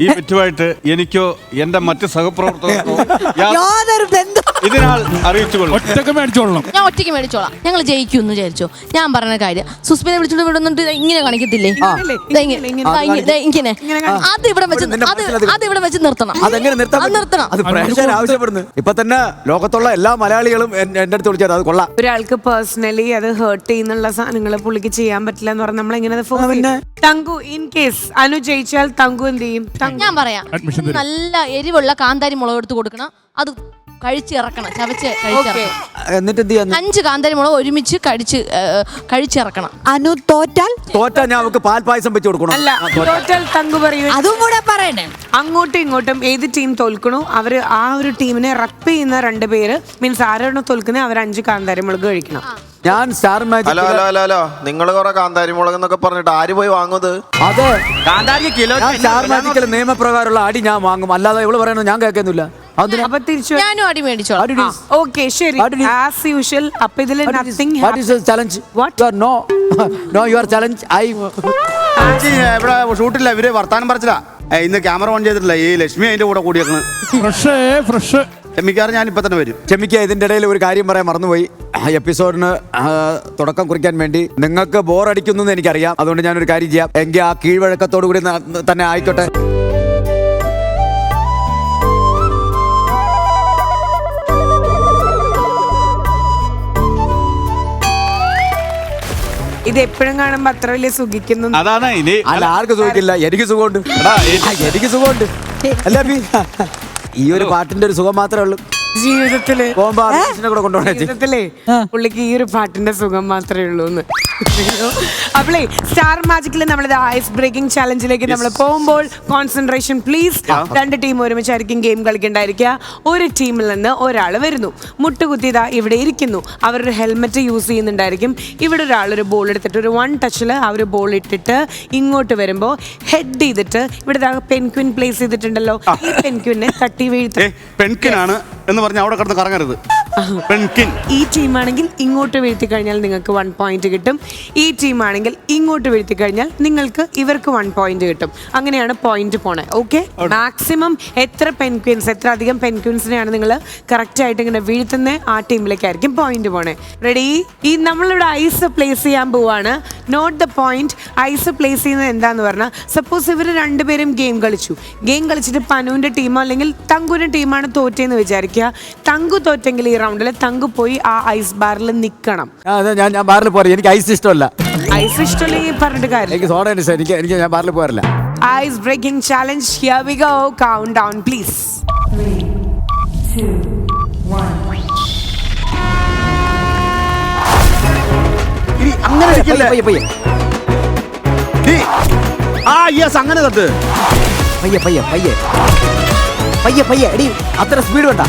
ഈ ബെറ്റുമായിട്ട് എനിക്കോ എന്റെ മറ്റ് സഹപ്രവർത്തകർക്കോ യാതൊരു ബന്ധം ഇതിനാൽ അറിയിച്ചുകൊള്ളു. ഒറ്റക്ക് മേടിച്ചോളണം. ഞാൻ ഒറ്റയ്ക്ക് മേടിച്ചോളാം. ഞങ്ങൾ ജയിക്കും എന്ന് വിചാരിച്ചോ. ഞാൻ പറഞ്ഞ കാര്യം സുസ്മിനെ വിളിച്ചോണ്ട് വിടുന്നുണ്ട്. ഇങ്ങനെ കാണിക്കത്തില്ലേ? ഇങ്ങനെ അത് ഇവിടെ വെച്ച് നിർത്തണം. ആവശ്യപ്പെടുന്നു. ഇപ്പൊ തന്നെ ലോകത്തുള്ള എല്ലാ മലയാളികളും എന്റെ അടുത്ത് വിളിച്ചാൽ അത് കൊള്ളാം. ഒരാൾക്ക് പേഴ്സണലി അത് ഹേർട്ട് ചെയ്യുന്നുള്ള സാധനങ്ങൾ പുള്ളിക്ക് ചെയ്യാൻ പറ്റില്ല എന്ന് പറഞ്ഞാൽ നമ്മൾ എങ്ങനെ? തങ്കു ഇൻ കേസ് അനു ജയിച്ചാൽ തങ്കു എന്ത് ചെയ്യും? ഞാൻ പറയാം, നല്ല എരിവുള്ള കാന്താരി മുളക് എടുത്ത് കൊടുക്കണം. അത് കഴിച്ചിറക്കണം, ചവച്ച് കഴിച്ചിറക്കണം. എന്നിട്ട് എന്ത് ചെയ്യാൻ? 5 കാന്താരിമുളക് ഒരുമിച്ച് കഴിച്ചിറക്കണം. അനു തോറ്റാൽ ഞാൻ അവർക്ക് പാൽപായസം വെച്ച് കൊടുക്കണം. അല്ല, ടോട്ടൽ തങ്കു പറയൂ. അതും കൂടെ പറയണേ. അങ്ങോട്ടും ഇങ്ങോട്ടും ഏത് ടീം തോൽക്കണോ അവര് ആ ഒരു ടീമിനെ റപ്പ് ചെയ്യുന്ന 2 പേര്, മീൻസ് ആരാണോ തോൽക്കുന്നത് അവർ 5 കാന്താരിമുളക് കഴിക്കണം. ഞാൻ സ്റ്റാർ മാജിക്. ഹലോ നിങ്ങൾ കുറെ കാന്താരി മുളക് എന്നൊക്കെ പറഞ്ഞിട്ട് ആര് പോയി വാങ്ങുന്നത്? അതെ, കാന്താരി കിലോ ഞാൻ സ്റ്റാർ മാജിക്കിലെ നിയമപ്രകാരമുള്ള അടി ഞാൻ വാങ്ങും. അല്ലാതെ ഇവള് പറയണത് ഞാൻ കേൾക്കുന്നില്ല. അപ്പൊ തിരിച്ചു ഞാനും അടി മേടിച്ചോളാം. ഓക്കെ, ശരി, ആസ് യൂഷ്വൽ. അപ്പൊ ഇതില് nothing. What is the challenge? What? You are no your challenge. ഇവിടെ ഷൂട്ടില്ല, ഇവര് വർത്താനം പറിച്ചില്ല. ഇന്ന് ക്യാമറ ഓൺ ചെയ്തിട്ടില്ല. ഈ ലക്ഷ്മി അതിന്റെ കൂടെ കൂടിയേക്കണ്. ഫ്രഷ് ക്ഷമിക്കാറ് ഞാൻ ഇപ്പൊ തന്നെ വരും. ക്ഷമിക്കുക, ഇതിന്റെ ഇടയിൽ ഒരു കാര്യം പറയാൻ മറന്നുപോയി. എപ്പിസോഡിന് തുടക്കം കുറിക്കാൻ വേണ്ടി നിങ്ങൾക്ക് ബോർ അടിക്കുന്നു എന്ന് എനിക്കറിയാം. അതുകൊണ്ട് ഞാനൊരു കാര്യം ചെയ്യാം. എങ്കിൽ ആ കീഴ്വഴക്കത്തോടു കൂടി തന്നെ ആയിക്കോട്ടെ. ഇത് എപ്പോഴും കാണുമ്പോ അത്ര വലിയ സുഖിക്കുന്നു. അതാണ് ഇനി അല്ല, ആർക്ക് സുഖമില്ല, എനിക്ക് സുഖമുണ്ട്. എനിക്ക് സുഖമുണ്ട്. അല്ല, ഈ ഒരു പാട്ടിന്റെ ഒരു സുഖം മാത്രമേ ഉള്ളൂ. ജീവിതത്തില് കൊണ്ടുപോകണേ. പുള്ളിക്ക് ഈ ഒരു പാട്ടിന്റെ സുഖം മാത്രമേ ഉള്ളൂ എന്ന്. അപ്പളേ സ്റ്റാർ മാജിക്കിൽ നമ്മളിത് ഐസ് ബ്രേക്കിംഗ് ചാലഞ്ചിലേക്ക് നമ്മൾ പോകുമ്പോൾ കോൺസെൻട്രേഷൻ പ്ലീസ്. 2 ടീം ഒരുമിച്ചായിരിക്കും ഗെയിം കളിക്കേണ്ടായിരിക്കുക. ഒരു ടീമിൽ നിന്ന് ഒരാൾ വരുന്നു, മുട്ടുകുത്തിയതാ ഇവിടെ ഇരിക്കുന്നു. അവരൊരു ഹെൽമെറ്റ് യൂസ് ചെയ്യുന്നുണ്ടായിരിക്കും. ഇവിടെ ഒരാളൊരു ബോൾ എടുത്തിട്ട് ഒരു 1 ടച്ചിൽ ആ ഒരു ബോൾ ഇട്ടിട്ട് ഇങ്ങോട്ട് വരുമ്പോൾ ഹെഡ് ചെയ്തിട്ട് ഇവിടെ പെൻക്വിൻ പ്ലേസ് ചെയ്തിട്ടുണ്ടല്ലോ, ഈ പെൻക്വിനെ തട്ടി വീഴ്ത്തും. പെൻക്വിനാണ് എന്ന് പറഞ്ഞ അവിടെ കിടന്ന് കറങ്ങരുത്. പെൻക്വിൻ. ഈ ടീമാണെങ്കിൽ ഇങ്ങോട്ട് വീഴ്ത്തി കഴിഞ്ഞാൽ നിങ്ങൾക്ക് 1 പോയിന്റ് കിട്ടും. ഈ ടീമാണെങ്കിൽ ഇങ്ങോട്ട് വീഴ്ത്തി കഴിഞ്ഞാൽ ഇവർക്ക് 1 പോയിന്റ് കിട്ടും. അങ്ങനെയാണ് പോയിന്റ് പോണേ. ഓക്കെ, മാക്സിമം എത്ര അധികം പെൻക്വിൻസിനെയാണ് നിങ്ങൾ കറക്റ്റ് ആയിട്ട് ഇങ്ങനെ വീഴ്ത്തുന്നത് ആ ടീമിലേക്കായിരിക്കും പോയിന്റ് പോണേ. റെഡി? ഈ നമ്മളിവിടെ ഐസ് പ്ലേസ് ചെയ്യാൻ പോവാണ്. Not the point. Ice place ചെയ്യുന്നത് എന്താന്ന് പറഞ്ഞാൽ, സപ്പോസ് ഇവർ 2 പേരും ഗെയിം കളിച്ചിട്ട് പനുവിന്റെ ടീമോ അല്ലെങ്കിൽ തങ്കുവിന്റെ ടീമാണ് തോറ്റേന്ന് വിചാരിക്കുക. തങ്കു തോറ്റെങ്കിൽ ഈ റൗണ്ടിൽ തങ്കു പോയി ആ ഐസ് ബാറിൽ നിൽക്കണം. ഞാൻ ബാറിൽ പോരാ, എനിക്ക് ഐസ് ഇഷ്ടമല്ല. ഐസ് ഇഷ്ടമല്ലെങ്കിൽ പറഞ്ഞിട്ട് കാര്യം. എനിക്ക് സോഡ എനിക്ക് ഞാൻ ബാറിൽ പോകാറില്ല. Ice breaking challenge. Here we go. Count down please. 3, 2, 1. അങ്ങനെ അങ്ങനെ തട്ട്. പയ്യെ എടി, അത്ര സ്പീഡ് വേണ്ട.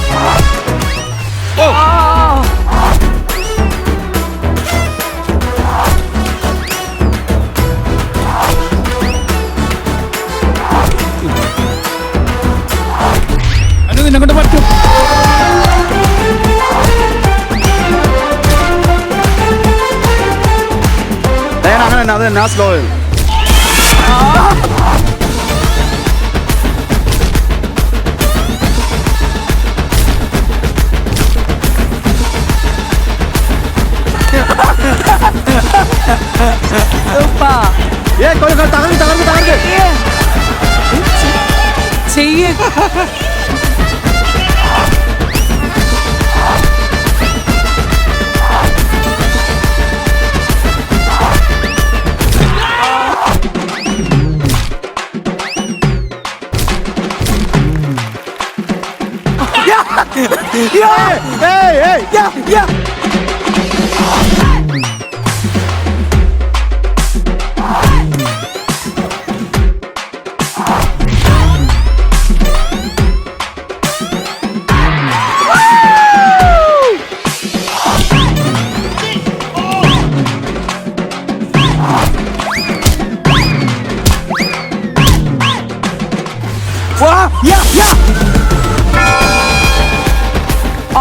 നിന്നെക്കൊണ്ട് പറ്റും. അങ്ങനെ അത് തന്നെ സ്ലോ. തകർന്ന് ചെയ്യ.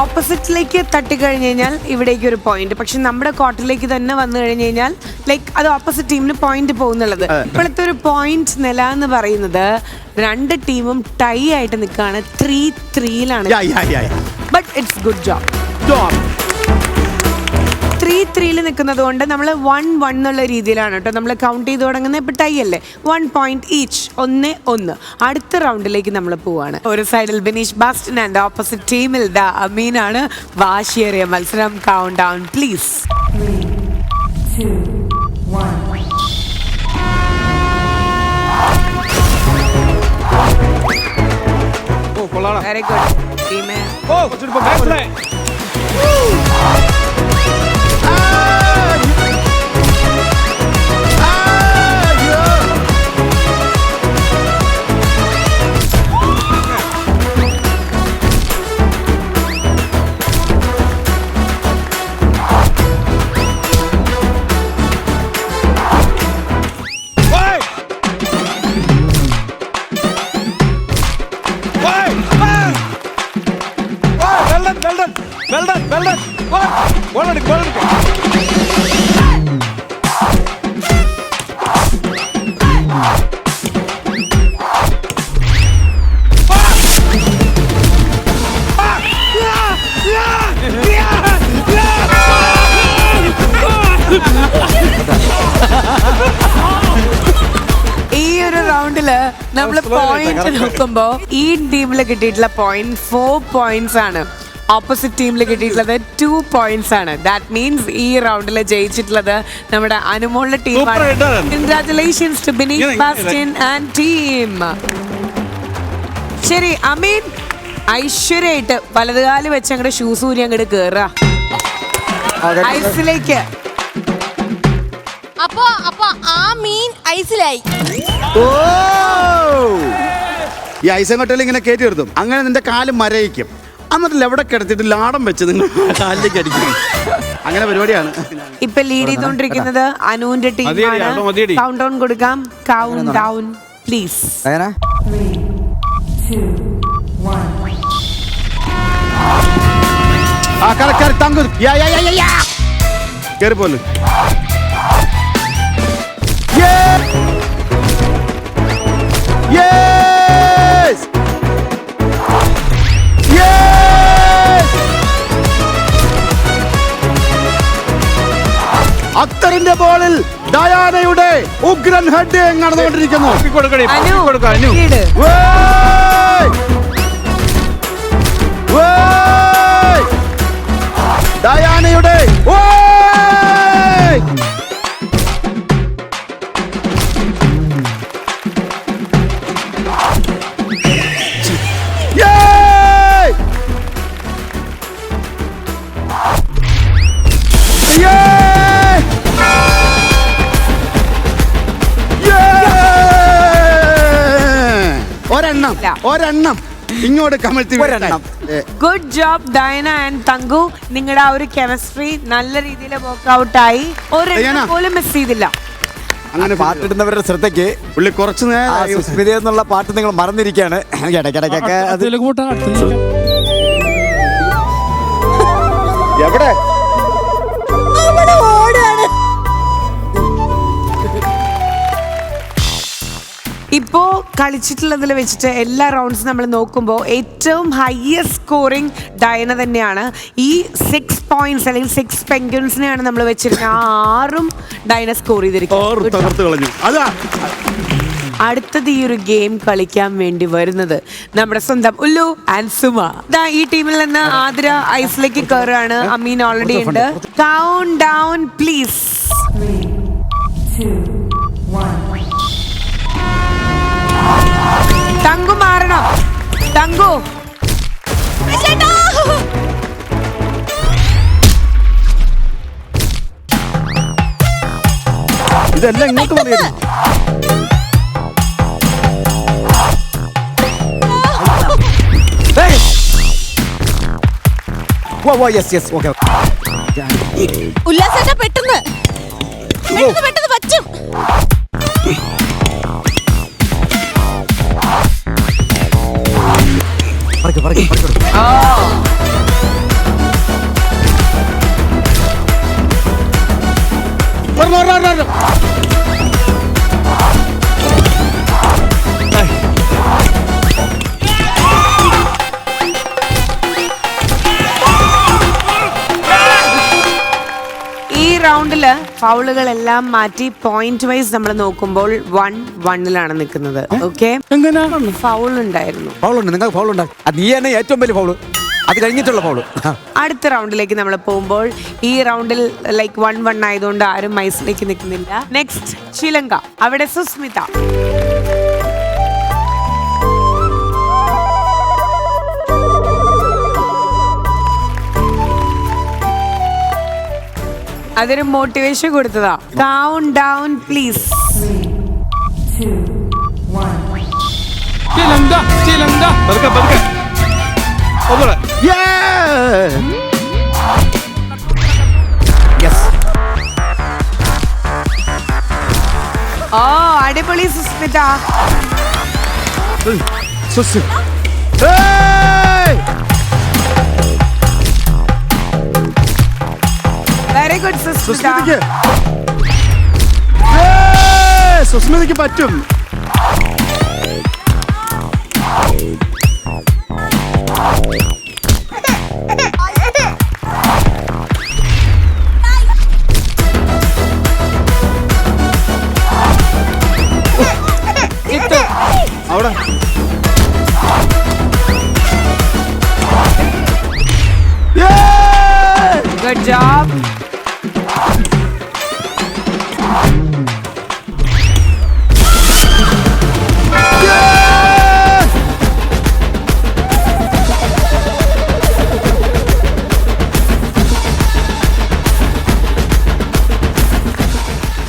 ഓപ്പോസിറ്റിലേക്ക് തട്ടിക്കഴിഞ്ഞ് കഴിഞ്ഞാൽ ഇവിടേക്ക് ഒരു പോയിന്റ്. പക്ഷെ നമ്മുടെ കോർട്ടിലേക്ക് തന്നെ വന്നു കഴിഞ്ഞ് കഴിഞ്ഞാൽ അത് ഓപ്പോസിറ്റ് ടീമിന് പോയിന്റ് പോകുന്നുള്ളത്. ഇപ്പോഴത്തെ ഒരു പോയിന്റ് നില എന്ന് പറയുന്നത് 2 ടീമും ടൈ ആയിട്ട് നിൽക്കുകയാണ്. 3-3യിലാണ്. But it's good job. 3-3യിൽ നിൽക്കുന്നത് കൊണ്ട് നമ്മൾ 1-1 എന്നുള്ള രീതിയിലാണ് കേട്ടോ നമ്മൾ കൗണ്ട് ചെയ്ത് തുടങ്ങുന്നത്. ഇപ്പം ടൈ അല്ലേ, 1 പോയിന്റ് ഈച്ച്, 1-1. അടുത്ത റൗണ്ടിലേക്ക് നമ്മൾ പോവാണ്. ഒരു സൈഡിൽ ബിനീഷ് ബാസ്റ്റൻ ആൻഡ് ഓപ്പോസിറ്റ് ടീമിൽ അമീനാണ്. വാശിയേറിയ മത്സരം. Count down please. 3, 2, 1. Very good ടീമേ. ഈ ഒരു റൗണ്ടില് നമ്മൾ പോയിന്റ് നോക്കുമ്പോ ഈ ടീമിൽ കിട്ടിയിട്ടുള്ള പോയിന്റ് 4 പോയിന്റ്സ് ആണ്. ഓപ്പോസിറ്റ് ടീമിൽ കിട്ടിയിട്ടുള്ളത് 2 പോയിന്റ്സ് ആണ്. ദാറ്റ് മീൻസ് ഈ റൗണ്ടിൽ ജയിച്ചിട്ടുള്ളത് നമ്മുടെ അനുമോളുടെ ടീമാണ്. Congratulations to Bineesh Bastin and team. ശരി അമീൻ, ഐശ്വര്യമായിട്ട് വലതുകാല് വെച്ച് അങ്ങോട്ട് ഷൂസ് ഊരി അങ്ങോട്ട് കേറുക ഐസിലേക്ക്. അപ്പൊ ആ മീൻ ഐസിലായി. ഈ ഐസങ്ങോട്ടിൽ ഇങ്ങനെ കയറ്റി നിർത്തും. അങ്ങനെ നിന്റെ കാല് മരയിക്കും. എന്നിട്ട് എവിടെ കിടത്തിട്ട് ലാടം വെച്ച് നിങ്ങൾ കാലിലേക്ക് അടിക്കും. അങ്ങനെ പരിപാടിയാണ്. ഇപ്പൊ ലീഡ് ചെയ്തോണ്ടിരിക്കുന്നത് അനുവിന്റെ ടീമാണ്. കൗണ്ട് ഡൗൺ കൊടുക്കാം. Count down please. കേറി പോലെ അക്തറിന്റെ ബോളിൽ ഡയാനയുടെ ഉഗ്രൻ ഹെഡ് നടന്നുകൊണ്ടിരിക്കുന്നു. ഡയാനയുടെ ഒരെണ്ണം ഇങ്ങോട്ട് കമഴ്ത്തി. ഗുഡ് ജോബ് ഡയന ആൻഡ് തങ്കു. നിങ്ങളുടെ ആ ഒരു കെമിസ്ട്രി നല്ല രീതിയിൽ വർക്ക്ഔട്ട് ആയി. ഒരെണ്ണം പോലും മിസ് ചെയ്തില്ല. അങ്ങനെ പാട്ടിടുന്നവരുടെ ശ്രദ്ധയ്ക്ക് പുള്ളി കുറച്ചു നേരം സുസ്മിത എന്നുള്ള പാട്ട് നിങ്ങൾ മറന്നിരിക്കുകയാണ്. ഇടയ്ക്കിടയ്ക്കൊക്കെ അത് എവിടെ ഇപ്പോ കളിച്ചിട്ടുള്ളതിൽ വെച്ചിട്ട് എല്ലാ റൗണ്ട്സ് നമ്മൾ നോക്കുമ്പോൾ ഏറ്റവും ഹയസ്റ്റ് സ്കോറിംഗ് ഡയന തന്നെയാണ്. ഈ 6 പോയിന്റ്സ് അല്ലെങ്കിൽ 6 പെൻഗ്വിൻസിനെയാണ് നമ്മൾ വെച്ചിരുന്നത്. 6ഉം ഡയന സ്കോർ ചെയ്തിരിക്കുന്നു. അടുത്തത് ഈ ഒരു ഗെയിം കളിക്കാൻ വേണ്ടി വരുന്നത് നമ്മുടെ സ്വന്തം ഉല്ലു ആൻഡ് സുമ. ഈ ടീമിൽ നിന്ന് ആതിര ഐസിലേക്ക് കയറുകയാണ്. അമീൻ ഓൾറെഡി ഉണ്ട്. Count down please. 3, 2, 1. തങ്കു മാറണം. തങ്കു ഇതെല്ലാം ഇങ്ങോട്ട് വന്നു. ഉല്ലാസേട്ടാ പെട്ടെന്ന് പറ്റും. ഈ റൗണ്ടില് ഫൗളുകളെല്ലാം മാറ്റി പോയിന്റ് വൈസ് നമ്മൾ നോക്കുമ്പോൾ 1-1 നിൽക്കുന്നത്. ഓക്കെ, ഫൗൾ ഉണ്ടായിരുന്നു. നിങ്ങൾ ഫൗൾ ഉണ്ടായി. നീ തന്നെ ഏറ്റവും വലിയ ഫൗള്. അത് കഴിഞ്ഞിട്ടുള്ള ഫൗള്. അടുത്ത റൗണ്ടിലേക്ക് നമ്മൾ പോകുമ്പോൾ ഈ റൗണ്ടിൽ ലൈക്ക് 1-1 ആയതുകൊണ്ട് ആരും ഐസിലേക്ക് നിൽക്കുന്നില്ല. നെക്സ്റ്റ് ശ്രീലങ്ക. അവിടെ സുസ്മിത. അതൊരു മോട്ടിവേഷൻ കൊടുത്തതാ. Count down please. പതുക്കെ പതുക്കെ ഒന്നുകൂടെ. ഓ അടിപൊളി സുസ്മിത. Very good Sushmita. സുസ്മിതയ്ക്ക് പറ്റും. അവിടെ good job.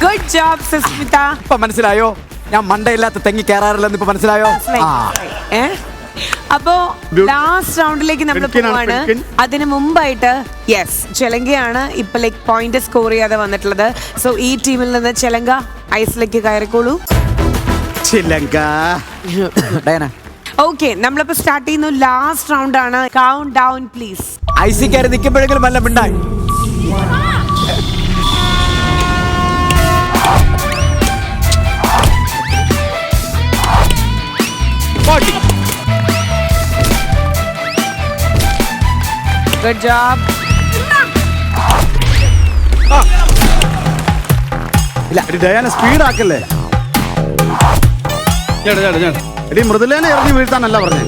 Good job Sushmita. ഇപ്പൊ മനസ്സിലായോ? ഞാൻ മണ്ടയില്ലാത്ത തെങ്ങി കയറാറില്ലെന്ന് ഇപ്പൊ മനസ്സിലായോ? അപ്പോ ലാസ്റ്റ് റൗണ്ടിലേക്ക് നമ്മൾ പോവാണ്. അതിന് മുമ്പായിട്ട് യെസ് ചെലങ്കയാണ് ഇപ്പൊ ലൈക്ക് പോയിന്റ് സ്കോർ ചെയ്യാതെ വന്നിട്ടുള്ളത്. സോ ഈ ടീമിൽ നിന്ന് ചെലങ്ക ഐസിലേക്ക് കയറിക്കോളൂ. ഓക്കെ, നമ്മളിപ്പോ സ്റ്റാർട്ട് ചെയ്യുന്നു. ലാസ്റ്റ് റൗണ്ട് ആണ്. Count down please. ഐസി കയറി നിൽക്കുമ്പോഴെങ്കിലും വല്ല മിണ്ടായി. Good job. ഡയാന സ്പീഡ് ആക്കല്ലേ. എടി മൃദുലേനെ എറിഞ്ഞ് വീഴ്ത്താനല്ല പറഞ്ഞേ.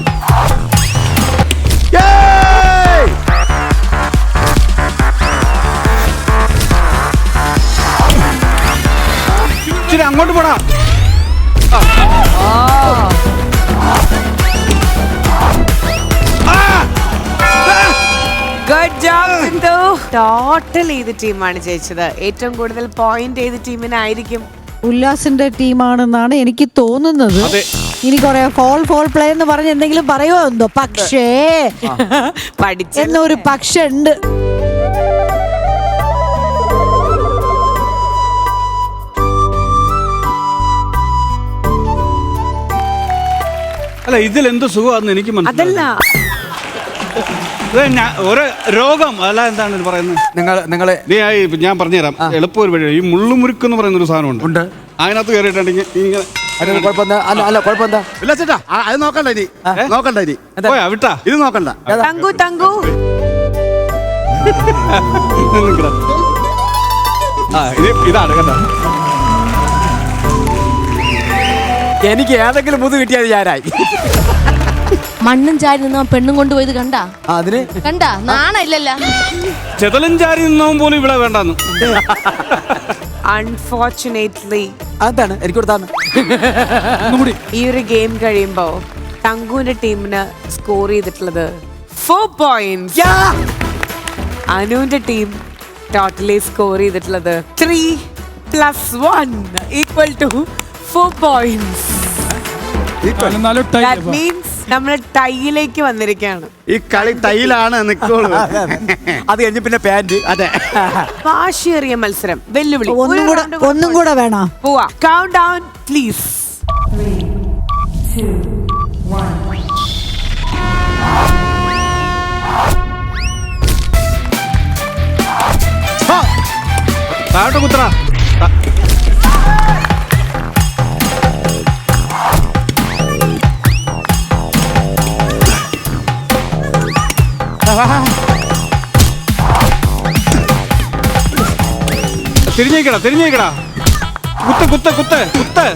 ഇച്ചിരി അങ്ങോട്ട് പോടാ. Good job Sindhu. ടോട്ടൽ ഏത് ടീമാണ് ജയിച്ചത്? ഏറ്റവും കൂടുതൽ പോയിന്റ് ഏത് ടീമിനായിരിക്കും? ഉല്ലാസിന്റെ ടീമാണെന്നാണ് എനിക്ക് തോന്നുന്നത്. ഇനി കുറെ ഫോൾ പ്ലേ എന്ന് പറഞ്ഞ് എന്തെങ്കിലും പറയുമോ എന്തോ, പക്ഷേ എന്നൊരു പക്ഷെ ഉണ്ട്. അല്ല ഇതിൽ എന്ത് സുഖമാണെന്ന് എനിക്ക് അതല്ല ഒരു രോഗം അല്ല. എന്താണ് പറയുന്നത്? നിങ്ങളെ ഞാൻ പറഞ്ഞുതരാം. എളുപ്പം ഒരു വഴി. ഈ മുള്ളുമുരുക്ക് എന്ന് പറയുന്ന ഒരു സാധനം ഉണ്ട്. അതിനകത്ത് കയറിയിട്ടുണ്ടെങ്കിൽ ഇങ്ങനെ ഇല്ല ചേട്ടാ, അത് നോക്കണ്ട ഇനി. നോക്കണ്ട ഇനി. വിട്ടാ ഇത് നോക്കണ്ട. തങ്കു തങ്കു ഇതാണ് കേട്ടോ. എനിക്ക് ഏതെങ്കിലും മുത് കിട്ടിയത് ഞാനായി. മണ്ണും ചാരി നിന്ന പെണ്ണും കൊണ്ടുപോയത് കണ്ടാ? അതിന് കണ്ടാ? നാണയില്ലല്ല. ചെതലും ചാരി നിന്നവും പോലും ഇവിടെ വേണ്ടെന്ന്. അൺഫോർച്ചുനേറ്റ്ലി അതാണ് എനിക്ക് കൊടുത്താണ്. ഈ ഒരു ഗെയിം കഴിയുമ്പോ തങ്കുവിന്റെ ടീമിന് സ്കോർ ചെയ്തിട്ടുള്ളത് 4 points. അനുവിന്റെ ടീം ടോട്ടലി സ്കോർ ചെയ്തിട്ടുള്ളത് 3 + 1 = 4 points. That means നമ്മൾ ടൈയിലേക്ക് വന്നിരിക്കുകയാണ്. ഈ കളി ടൈലാണ് നിൽക്കുള്ളൂ. അത് കഴിഞ്ഞ് പിന്നെ പാന്റ്. അതെ, വാശിയേറിയ മത്സരം, വെല്ലുവിളി. ഒന്നും കൂടെ വേണോ? പോവാ. Count down please. 3, 2, 1. താഴോട്ട് കുത്തറ. തിരിഞ്ഞേക്കടാ തിരിഞ്ഞേക്കടാ. കുത്ത് കുത്ത് കുത്ത് കുത്ത്.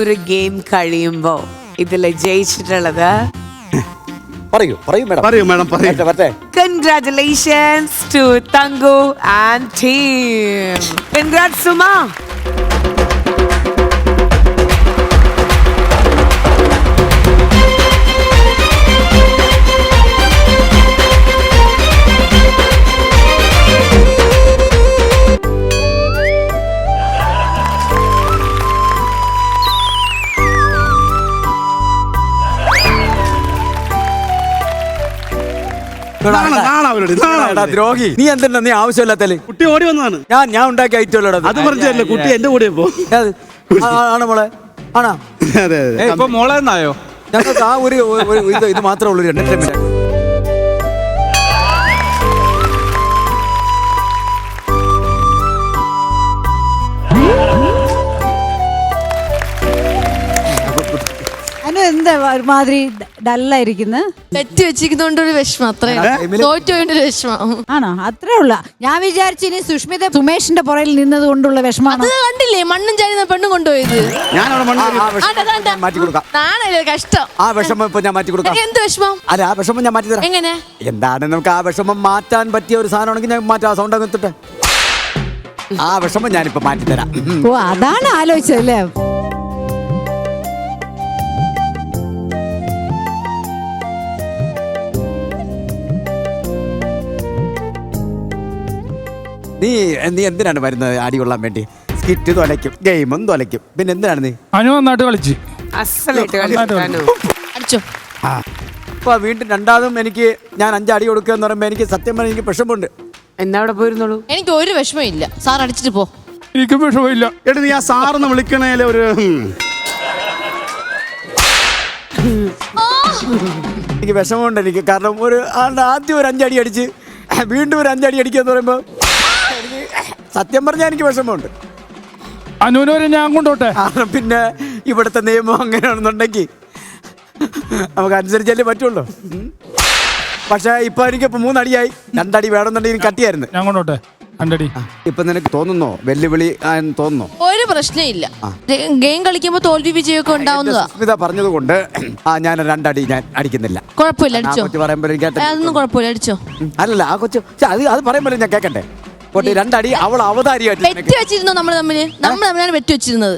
ഒരു ഗെയിം കഴിയുമ്പോ ഇതില് ജയിച്ചിട്ടുള്ളത് പറയൂ മേഡം. പറയൂ മേഡം, പറയൂ. വരട്ടെ. Congratulations to Thanku and team. Congrats Suma. എടാ, ദ്രോഹി, നീ എന്തിനാ നീ ആവശ്യമില്ലാത്തല്ലേ? കുട്ടി ഓടി വന്നതാണ്. ഞാൻ ഉണ്ടാക്കി അയച്ചോളൂ. അത് പറഞ്ഞല്ലേ കുട്ടി എന്റെ കൂടെ പോ. ആണോ മോളെ? ആണോ? അതെ അതെ. ഇപ്പൊ മോളെന്നായോ? ഞങ്ങൾക്ക് ആ ഒരു ഇത് മാത്രമേ ഉള്ളൂ. എന്റർടൈൻമെന്റ്. അനു എന്താ ഒരുമാതിരി ഡല്ലായിരിക്കുന്നത്? പെറ്റി വെച്ചിരിക്കുന്നോണ്ട് ഒരു വിഷമം, അത്രയും തോറ്റുപോയിട്ട് ഒരു വിഷമം. ആണോ? അത്രേ ഉള്ള. ഞാൻ വിചാരിച്ചു ഇനി സുഷ്മിത സുമേഷിന്റെ പുറയിൽ നിന്നത് കൊണ്ടുള്ള വിഷമാണ്. അത് കണ്ടില്ലേ മണ്ണും ചാരി പെണ്ണും കൊണ്ടുപോയത്. ഞാൻ അവിടെ മണ്ണ് മാറ്റി കൊടുക്കാം. നാണല്ലേ കഷ്ടം. ആ വിഷമം ഇപ്പൊ ഞാൻ മാറ്റി കൊടുക്കാം. എന്ത് വിഷമം? അല്ല, ആ വിഷമം ഞാൻ മാറ്റി തരാം. എങ്ങനെ? എന്താണ് നമുക്ക് ആ വിഷമം മാറ്റാൻ പറ്റിയ ഒരു സാധനമാണെങ്കിൽ ഞാൻ മാറ്റാം. സൗണ്ട് അങ്ങ് എത്തിട്ടെ. ആ വിഷമം ഞാനിപ്പോ മാറ്റി തരാം. ഓ, അതാണ് ആലോചിച്ചല്ലേ? നീ എന്തിനാണ് വരുന്നത്? അടി കൊള്ളാൻ വേണ്ടി സ്കിറ്റ് തൊലയ്ക്കും, ഗെയിമും തൊലയ്ക്കും. പിന്നെ എന്തിനാണ് നീ? അനു നന്നായിട്ട് കളിച്ച്. അസലായിട്ട് കളിച്ചു. അടിച്ചോ. ഇപ്പൊ വീണ്ടും രണ്ടാമതും ഞാൻ 5 അടി കൊടുക്കുക എന്ന് പറയുമ്പോ എനിക്ക് സത്യം പറഞ്ഞാൽ എനിക്ക് വിഷമമുണ്ട്. എന്നാ അവിടെ പോയിരുന്നുള്ളൂ. എനിക്ക് ഒരു വിഷമം ഇല്ല. സാർ അടിച്ചിട്ട് പോ. എനിക്ക് വിഷമമില്ല. എടാ നീ ആ സാറെന്ന് വിളിക്കണേലെ ഒരു എനിക്ക് വിഷമമുണ്ട്. എനിക്ക് കാരണം ആദ്യം ഒരു 5 അടി അടിച്ച് വീണ്ടും ഒരു 5 അടി അടിക്കുക എന്ന് പറയുമ്പോ സത്യം പറഞ്ഞാൽ എനിക്ക് വിഷമമുണ്ട്. അനുവിനെ ഞാൻ കൊണ്ടോട്ടെ. കാരണം പിന്നെ ഇവിടുത്തെ നിയമം അങ്ങനെയാണെന്നുണ്ടെങ്കിൽ നമുക്ക് അനുസരിച്ചല്ലേ പറ്റുള്ളൂ. പക്ഷെ ഇപ്പൊ എനിക്ക് 3 അടിയായി. 2 അടി വേണമെന്നുണ്ടെങ്കിൽ കട്ടിയായിരുന്നു. ഞാൻ കൊണ്ടോട്ടെ 2 അടി. ഇപ്പൊ നിനക്ക് തോന്നുന്നോ വെല്ലുവിളി തോന്നുന്നോ? ഒരു പ്രശ്നമില്ല. ഗെയിം കളിക്കുമ്പോ തോൽവി വിജയമൊക്കെ ഉണ്ടാവുന്നതാ. സ്മിത പറഞ്ഞത് കൊണ്ട് ഞാൻ 2 അടി ഞാൻ അടിക്കുന്നില്ല. കുഴപ്പമില്ല, അടിച്ചോ. പറയുമ്പോ അതൊന്നും കുഴപ്പമില്ല, അടിച്ചോ. അല്ലല്ല, ആ കൊച്ചു അത് പറയുമ്പോൾ ഞാൻ കേക്കണ്ടേ? പോട്ടെ, 2 അടി അവൾ അവതാരിയായിട്ട് വെറ്റി വെച്ചിരുന്നോ നമ്മൾ തമ്മിലാണ് വെറ്റി വെച്ചിരുന്നത്.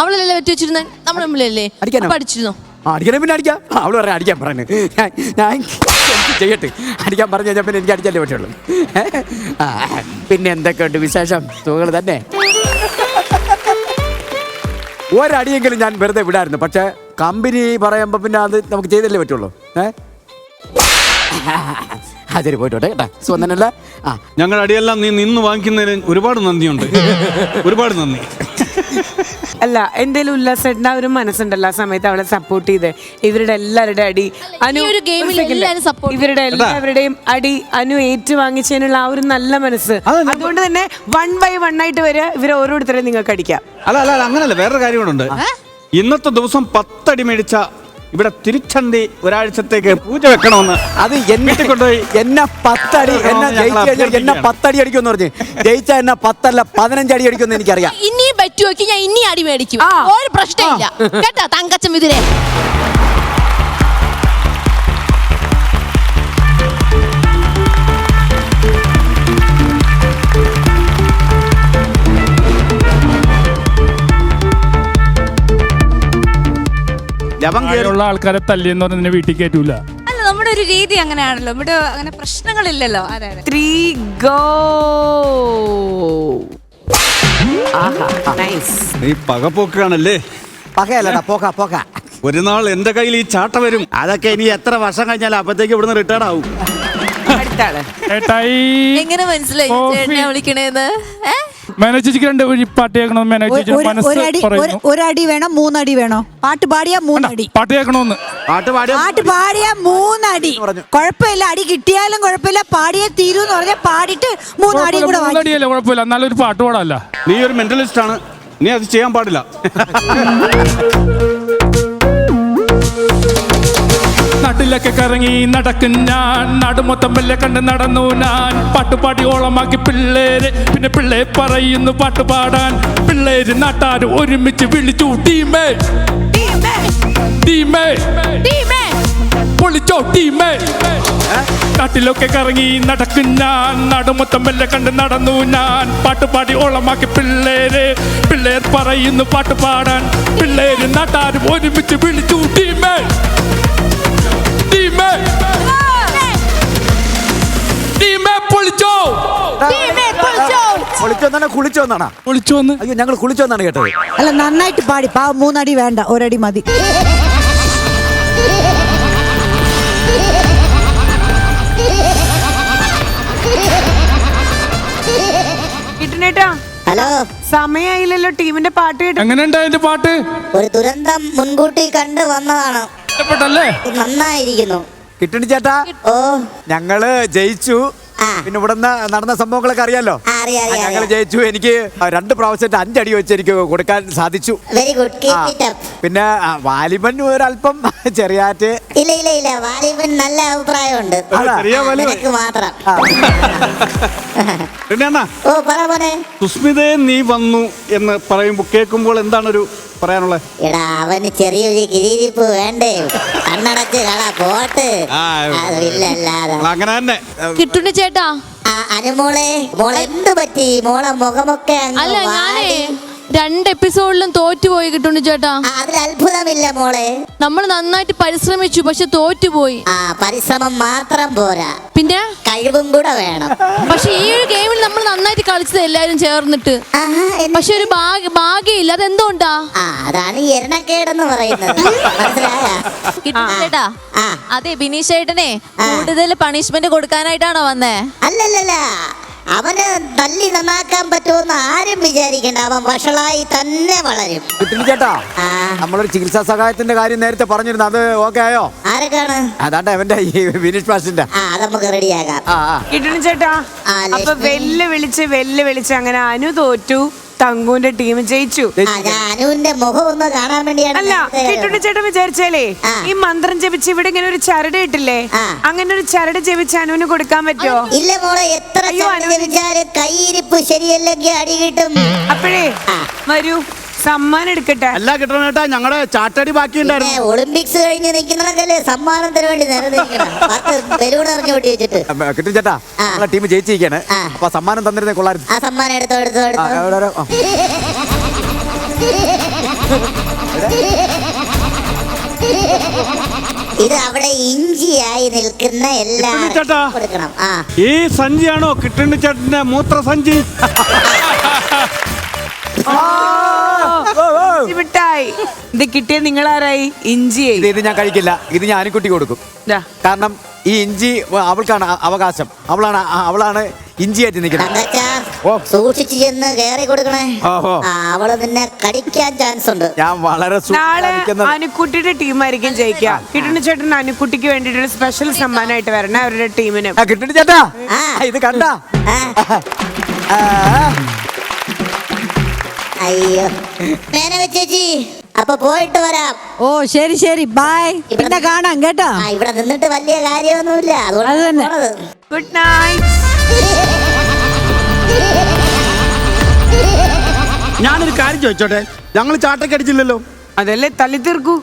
അവളല്ലേ വെറ്റി വെച്ചിരുന്നത്, നമ്മൾ തമ്മിലല്ലേ? അടിക്കാനോ? അടിച്ചിരുന്നോ? അടിക്കണേ പിന്നെ അടിക്കാം. അവള് പറയാം അടിക്കാൻ പറഞ്ഞു. ഞാൻ ചെയ്യട്ടെ. അടിക്കാൻ പറഞ്ഞു കഴിഞ്ഞാൽ പിന്നെ എനിക്ക് അടിച്ചാലേ പറ്റുള്ളൂ. പിന്നെ എന്തൊക്കെയുണ്ട് വിശേഷം? സുഖങ്ങൾ തന്നെ. ഒരടിയെങ്കിലും ഞാൻ വെറുതെ വിടായിരുന്നു. പക്ഷെ കമ്പനി പറയുമ്പോ പിന്നെ അത് നമുക്ക് ചെയ്തല്ലേ പറ്റുള്ളൂ. അതിന് പോയിട്ടോട്ടെ കേട്ടാ. സുഖന്നല്ല. ഞങ്ങളുടെ അടിയെല്ലാം നീ നിന്ന് വാങ്ങിക്കുന്നതിന് ഒരുപാട് നന്ദിയുണ്ട്. ഒരുപാട് നന്ദി. അല്ല, എന്തേലും ഉല്ലാസേട്ടൻ്റെ ഒരു മനസ്സുണ്ടല്ലോ ആ സമയത്ത് അവളെ സപ്പോർട്ട് ചെയ്ത് ഇവരുടെ എല്ലാവരുടെ അടി ഇവരുടെ എല്ലാവരുടെയും അടി അനു ഏറ്റുവാങ്ങിച്ചതിനുള്ള ആ ഒരു നല്ല മനസ്സ്. അതുകൊണ്ട് തന്നെ 1 by 1 ആയിട്ട് വരിക. ഇവരെ ഓരോരുത്തരെയും നിങ്ങൾക്ക് അടിക്കാം. അല്ല അങ്ങനല്ല, വേറൊരു കാര്യം കൂടെ ഉണ്ട്. ഇന്നത്തെ ദിവസം 10 അടി മേടിച്ച ഇവിടെ തിരുച്ചന്തി ഒരാഴ്ചത്തേക്ക് പൂജ വെക്കണമെന്ന് അത് എന്നിട്ട് കൊണ്ടുപോയി എന്നെ 10 അടി എന്നെ 10 അടി അടിക്കുമെന്ന് പറഞ്ഞ് ജയിച്ച എന്നെ 10 അല്ല 15 അടി അടിക്കുമെന്ന് എനിക്കറിയാം. ഇനി പറ്റുമോക്കി ഞാൻ ഇനി അടി മേടിക്കും. ഒരു പ്രശ്നമില്ല കേട്ടാ തങ്കച്ചൻ ഇതിരെ. ഉള്ള ആൾക്കാരെ തല്ലിയെന്ന് പറഞ്ഞ വീട്ടിൽ കയറ്റൂല. അല്ല, നമ്മുടെ ഒരു രീതി അങ്ങനെയാണല്ലോ. ഇവിടെ അങ്ങനെ പ്രശ്നങ്ങളില്ലല്ലോ. അതെ 3 go. നീ പകപോക്കാണല്ലേ? പകയല്ലടാ, പോക. ഒരു നാൾ എന്റെ കയ്യിൽ ഈ ചാട്ട വരും. അതൊക്കെ ഇനി എത്ര വർഷം കഴിഞ്ഞാലും അപ്പത്തേക്ക് ഇവിടുന്ന് റിട്ടയർഡ് ആവും. എങ്ങനെ മനസ്സിലായി ചേട്ടനെ വിളിക്കണേന്ന്? മാനേജിക്ക് 2 പാട്ട് കേൾക്കണം. മാനേജ് ഒരടി വേണം, 3 അടി വേണോ? പാട്ട് പാടിയാ 3 അടി. പാട്ട് കേൾക്കണോന്ന്. പാട്ട് പാടിയാ 3 അടി. കുഴപ്പമില്ല, അടി കിട്ടിയാലും കുഴപ്പമില്ല, പാടിയേ തീരൂ എന്ന് പറഞ്ഞാൽ പാടിയിട്ട് 3 അടി കൂടെ. 3 അടിയല്ലേ കുഴപ്പമില്ല, നല്ലൊരു പാട്ട് പാടല്ല. നീ ഒരു മെന്റലിസ്റ്റ് ആണ്, നീ അത് ചെയ്യാൻ പാടില്ല. നാട്ടിലൊക്കെ കറങ്ങി കറങ്ങി നടക്കും ഞാൻ, നാടുമൊത്തം വെല്ല കണ്ട് നടന്നു ഞാൻ. പാട്ടുപാടി ഓളമാക്കി പിള്ളേര്, പിന്നെ പിള്ളേ പറയുന്നു പാട്ടുപാടാൻ. പിള്ളേര് നാട്ടാര് ഒരുമിച്ച് വിളിച്ചു ടീമേ ടീമേ പൊളിച്ചോ ടീമേ. നാട്ടിലൊക്കെ കറങ്ങി നടക്കും ഞാൻ, നാടുമൊത്തം വെല്ല കണ്ട് നടന്നു ഞാൻ. പാട്ടുപാടി ഓളമാക്കി പിള്ളേര്, പിള്ളേർ പറയുന്നു പാട്ടുപാടാൻ. പിള്ളേര് നാട്ടാരും ഒരുമിച്ച് വിളിച്ചു ടീമേ ടീമേ ടീമേ പൊളിച്ചോ പൊളിച്ചോന്നാണ് കുളിച്ചോന്നാണ്? പൊളിച്ചോന്ന്. അയ്യോ, ഞങ്ങൾ കുളിച്ചോന്നാണ് കേട്ടത്. അല്ല നന്നായിട്ട് പാടി. പാവം 3 അടി വേണ്ട, 1 അടി മതി. കിട്ടണേട്ടാ, ഹലോ, സമയായില്ലല്ലോ ടീമിന്റെ പാട്ട് കേട്ടു. എങ്ങനെയുണ്ട് അതിന്റെ പാട്ട്? ഒരു ദുരന്തം മുൻകൂട്ടി കണ്ടു വന്നതാണ്. ഇഷ്ടപ്പെട്ടല്ലേ? നന്നായിരിക്കുന്നു. കിട്ടണി ചേട്ടാ, ഓ, ഞങ്ങള് ജയിച്ചു. പിന്നെ ഇവിടുന്ന് നടന്ന സംഭവങ്ങളൊക്കെ അറിയാലോ. ഞങ്ങൾ ജയിച്ചു. എനിക്ക് 2 പ്രാവശ്യത്തെ 5 അടി വെച്ച് എനിക്ക് കൊടുക്കാൻ സാധിച്ചു. Very good, keep it up. പിന്നെ വാലിബൻ ഒരല്പം ചെറിയാറ്റ്. ഇല്ല ഇല്ല ഇല്ല, വാലിബൻ നല്ല അഭിപ്രായമുണ്ട്. നിനക്ക് മാത്രം. ഓ, പറ മോനെ. സുസ്മിതയെ നീ വന്നു എന്ന് പറയുമ്പോൾ കേൾക്കുമ്പോൾ എന്താണൊരു പറയാനുള്ളത്? എടാ, അവന് ചെറിയൊരു കിരീരിപ്പ് വേണ്ടേ? കണ്ണടച്ച് കള പോട്ട്. ഇല്ലല്ലാതെ അങ്ങനെ തന്നെ. കിട്ടുണ്ണി ചേട്ടാ, അനുമോളെ, മോളെ എന്ത് പറ്റി? മോളെ മുഖമൊക്കെ അല്ല ഞാനേ 2 എപ്പിസോഡിലും തോറ്റുപോയി കിട്ടുണ്ണി ചേട്ടാ. അതിൽ അത്ഭുതമില്ല മോളെ. നമ്മൾ നന്നായിട്ട് പരിശ്രമിച്ചു, പക്ഷെ തോറ്റുപോയി. പരിശ്രമം മാത്രം പോരാ, പിന്നെ കഴിവും കൂടെ വേണം. പക്ഷെ ഈ ഒരു ഗെയിമിൽ നമ്മൾ നന്നായിട്ട് കളിച്ചത് എല്ലാരും ചേർന്നിട്ട്. പക്ഷെ ഒരു ഭാഗ്യമില്ല. അതെന്തുകൊണ്ടാ? അതാണ് ഈ എരണക്കേടെന്ന് പറയുന്നത്. ചേട്ടാ, അതെ ബിനീഷ് ചേട്ടനെ കൂടുതൽ പണിഷ്മെന്റ് കൊടുക്കാനായിട്ടാണോ വന്നേ? അല്ലല്ലല്ല, അവന് തല്ലി നന്നാക്കാൻ പറ്റുമെന്ന് ആരും വിചാരിക്കണ്ട. അവൻ വഷളായി തന്നെ വളരും. കിട്ടണി ചേട്ടാ, നമ്മളൊരു ചികിത്സാ സഹായത്തിന്റെ കാര്യം നേരത്തെ പറഞ്ഞിരുന്നു. അത് ഓക്കെ ആയോ? ആരൊക്കെയാണ്? അതാണ്ട് അവന്റെ ഈ വിനീഷ് പാഷിന്റെ. അത് നമുക്ക് റെഡിയാക്കാം. കിട്ടണി ചേട്ടാ, അപ്പൊ വെല്ലുവിളിച്ച് അങ്ങനെ അനു തോറ്റു, തങ്കുവിന്റെ ടീം ജയിച്ചു. അനുവിന്റെ മുഖം ഒന്ന് കാണാൻ വേണ്ടിയാണ്. അല്ല, കിട്ടുണ്ണി ചേട്ടൻ വിചാരിച്ചാലേ ഈ മന്ത്രം ജപിച്ച് ഇവിടെ ഇങ്ങനെ ഒരു ചരട് ഇട്ടില്ലേ, അങ്ങനെ ഒരു ചരട് ജപിച്ച് അനുവിന് കൊടുക്കാൻ പറ്റുമോ? ഇല്ല മോളെ, എത്ര ജപിച്ചാലും കൈയിരിപ്പ് ശരിയല്ലെങ്കിൽ അടി കിട്ടും. അപ്പോഴേ വരൂ, സമ്മാനം എടുക്കട്ടെ. അല്ല കിട്ടണേട്ടാ, ഞങ്ങളുടെ ചാട്ടടി ബാക്കിയുണ്ടായിരുന്നു. ഒളിമ്പിക്സ് കഴിഞ്ഞ് നിൽക്കുന്നതൊക്കെ സമ്മാനത്തിന് വേണ്ടി നിലനിൽക്കണം. 10 ബലൂൺ എറിഞ്ഞു പൊട്ടി വെച്ചിട്ട്. കിട്ടും ചേട്ടാ, നമ്മളെ ടീം ജയിച്ചിരിക്കാണ്. അപ്പൊ സമ്മാനം തന്നിരുന്നേ കൊള്ളായിരുന്നു. ആ സമ്മാനം എടുത്തോ. ഇത് അവിടെ ഇഞ്ചിയായി നിൽക്കുന്ന എല്ലാം കൊടുക്കണം. ഈ സഞ്ചിയാണോ കിട്ടുണ്ണി ചേട്ടന്റെ മൂത്രസഞ്ചി? ഇത് കിട്ടിയ നിങ്ങളാരായി? ഇഞ്ചി. ഇത് ഞാൻ കഴിക്കില്ല. ഇത് ഞാൻ അനുക്കുട്ടി കൊടുക്കും. കാരണം ഈ ഇഞ്ചി അവൾക്കാണ് അവകാശം. അവളാണ് ഇഞ്ചിയായിട്ട് നിൽക്കുന്നത്. സൂക്ഷിച്ചു ചെന്ന് കയറി കൊടുക്കണേ. അവള് നിന്നെ കടിക്കാൻ ചാൻസ് ഉണ്ട്. ഞാൻ വളരെ നാളെ അനുക്കുട്ടിയുടെ ടീമായിരിക്കും ജയിക്കുക. കിട്ടുണ്ണി ചേട്ടൻ അനുക്കുട്ടിക്ക് വേണ്ടിട്ട് സ്പെഷ്യൽ സമ്മാനമായിട്ട് വരണേ അവരുടെ ടീമിന്. കിട്ടുണ്ണി ചേട്ടാ, ഇത് കണ്ട? അയ്യോ ചേച്ചി, അപ്പൊ പോയിട്ട് വരാം. ഓ ശരി ശരി, ബൈ. പിന്നെ കാണാം കേട്ടോ. ഇവിടെ നിന്നിട്ട് വലിയ കാര്യമൊന്നുമില്ല, അത് തന്നെ. Good night. ഞാനൊരു കാര്യം ചോദിച്ചോട്ടെ, ഞങ്ങൾ ചാട്ടയ്ക്ക് അടിച്ചില്ലല്ലോ? അതല്ലേ തല്ലി തീർക്കൂ.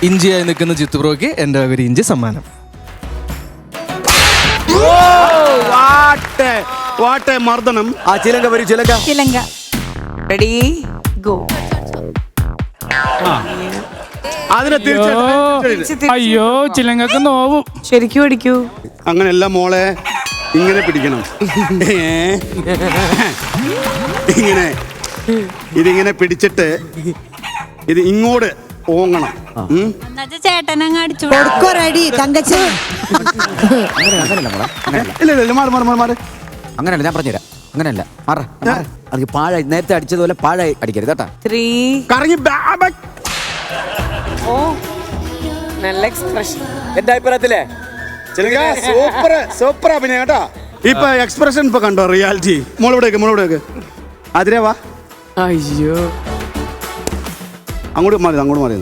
ഇഞ്ചിയായി നിൽക്കുന്ന ജിത്തുബ്രോയ്ക്ക് എന്റെ ഒരു ഇഞ്ചി സമ്മാനം. മർദ്ദനം. ചിലങ്ക വരും. ചിലങ്ക. Ready go. അതിനെ അയ്യോ, ചിലങ്ങൾക്ക് നോവും. ശരിക്കും അടിക്കൂ. അങ്ങനെയല്ല മോളെ, ഇങ്ങനെ പിടിക്കണം. ഇതിങ്ങനെ പിടിച്ചിട്ട് ഇത് ഇങ്ങോട്ട് ഓങ്ങണം. ചേട്ടനങ്ങ് അടിച്ചു കൊടുക്കൊരടി തങ്കച്ചി. അങ്ങനെയല്ല, ഞാൻ പറഞ്ഞുതരാം. അങ്ങനെയല്ല, അത് പാഴായി നേരത്തെ അടിച്ചതുപോലെ പാഴായി അടിക്കരുത് കേട്ടാ. 3 കറങ്ങി. ഓ, നല്ല എക്സ്പ്രഷൻ. എന്റെ അഭിപ്രായത്തിലെ സൂപ്പർ അഭിനയം കേട്ടാ. ഇപ്പൊ എക്സ്പ്രഷൻ ഇപ്പൊ കണ്ടോ? റിയാലിറ്റി. മോളോടേക്ക് അതിരേ വാ. അയ്യോ, അങ്ങോട്ട് മാറി.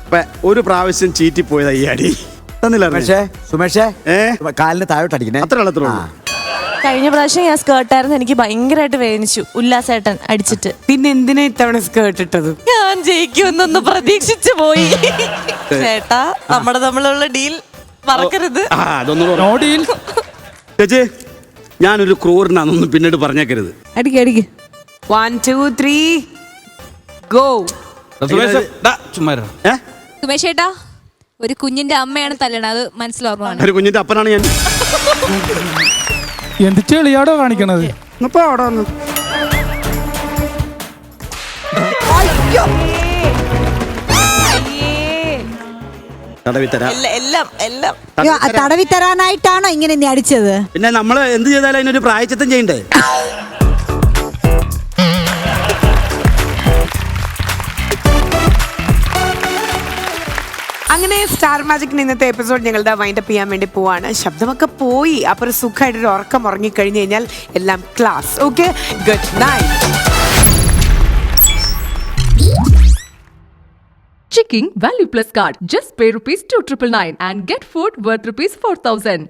അപ്പൊ ഒരു പ്രാവശ്യം ചീറ്റി പോയതാ ഈ അടി തന്നില്ല സുമേഷേ കാലിന് താഴോട്ട് അടിക്കണേ അത്ര വെള്ളത്തിലോ. കഴിഞ്ഞ പ്രാവശ്യം ഞാൻ സ്കേർട്ടായിരുന്നു, എനിക്ക് ഭയങ്കരമായിട്ട് വേദനിച്ചു ഉല്ലാസേട്ടൻ അടിച്ചിട്ട്. പിന്നെ എന്തിനാ ഇത്തവണ സ്കേർട്ട് ഇട്ടത്? ഞാൻ ജയിക്കുമെന്നൊന്ന് പ്രതീക്ഷിച്ചു പോയി. ചേട്ടാ തമ്മിലുള്ള ഡീൽ മറക്കരുത്. ചേച്ചി ഞാനൊരു ക്രൂരനാണെന്നൊന്നും പിന്നീട് പറഞ്ഞേക്കരുത്. അടിക്ക് അടിക്ക്. 1 2 3 ഗോ. സുമേഷ് ഏട്ടാ, ഒരു കുഞ്ഞിന്റെ അമ്മയാണ് തല്ലണത്, അത് മനസ്സിലോർമ്മ. ഒരു കുഞ്ഞിന്റെ അപ്പനാണ് ഞാൻ. എന്ത് ചെളിയാടോ കാണിക്കണത്? തടവി തരാനായിട്ടാണോ ഇങ്ങനെ നീ അടിച്ചത്? പിന്നെ നമ്മള് എന്ത് ചെയ്താലും അതിനൊരു പ്രായച്ചിത്തം ചെയ്യണ്ടേ? അങ്ങനെ സ്റ്റാർ മാജിക്കിന് ഇന്നത്തെ എപ്പിസോഡ് ഞങ്ങളുടെ വൈൻഡപ്പ് ചെയ്യാൻ വേണ്ടി പോവാണ്. ശബ്ദമൊക്കെ പോയി, അപ്പൊ ഒരു സുഖമായിട്ടൊരു ഉറക്കം ഉറങ്ങിക്കഴിഞ്ഞു കഴിഞ്ഞാൽ എല്ലാം class. Okay, good night. Checking Value Plus card. Just pay rupees 2,999 and get food worth rupees 4,000.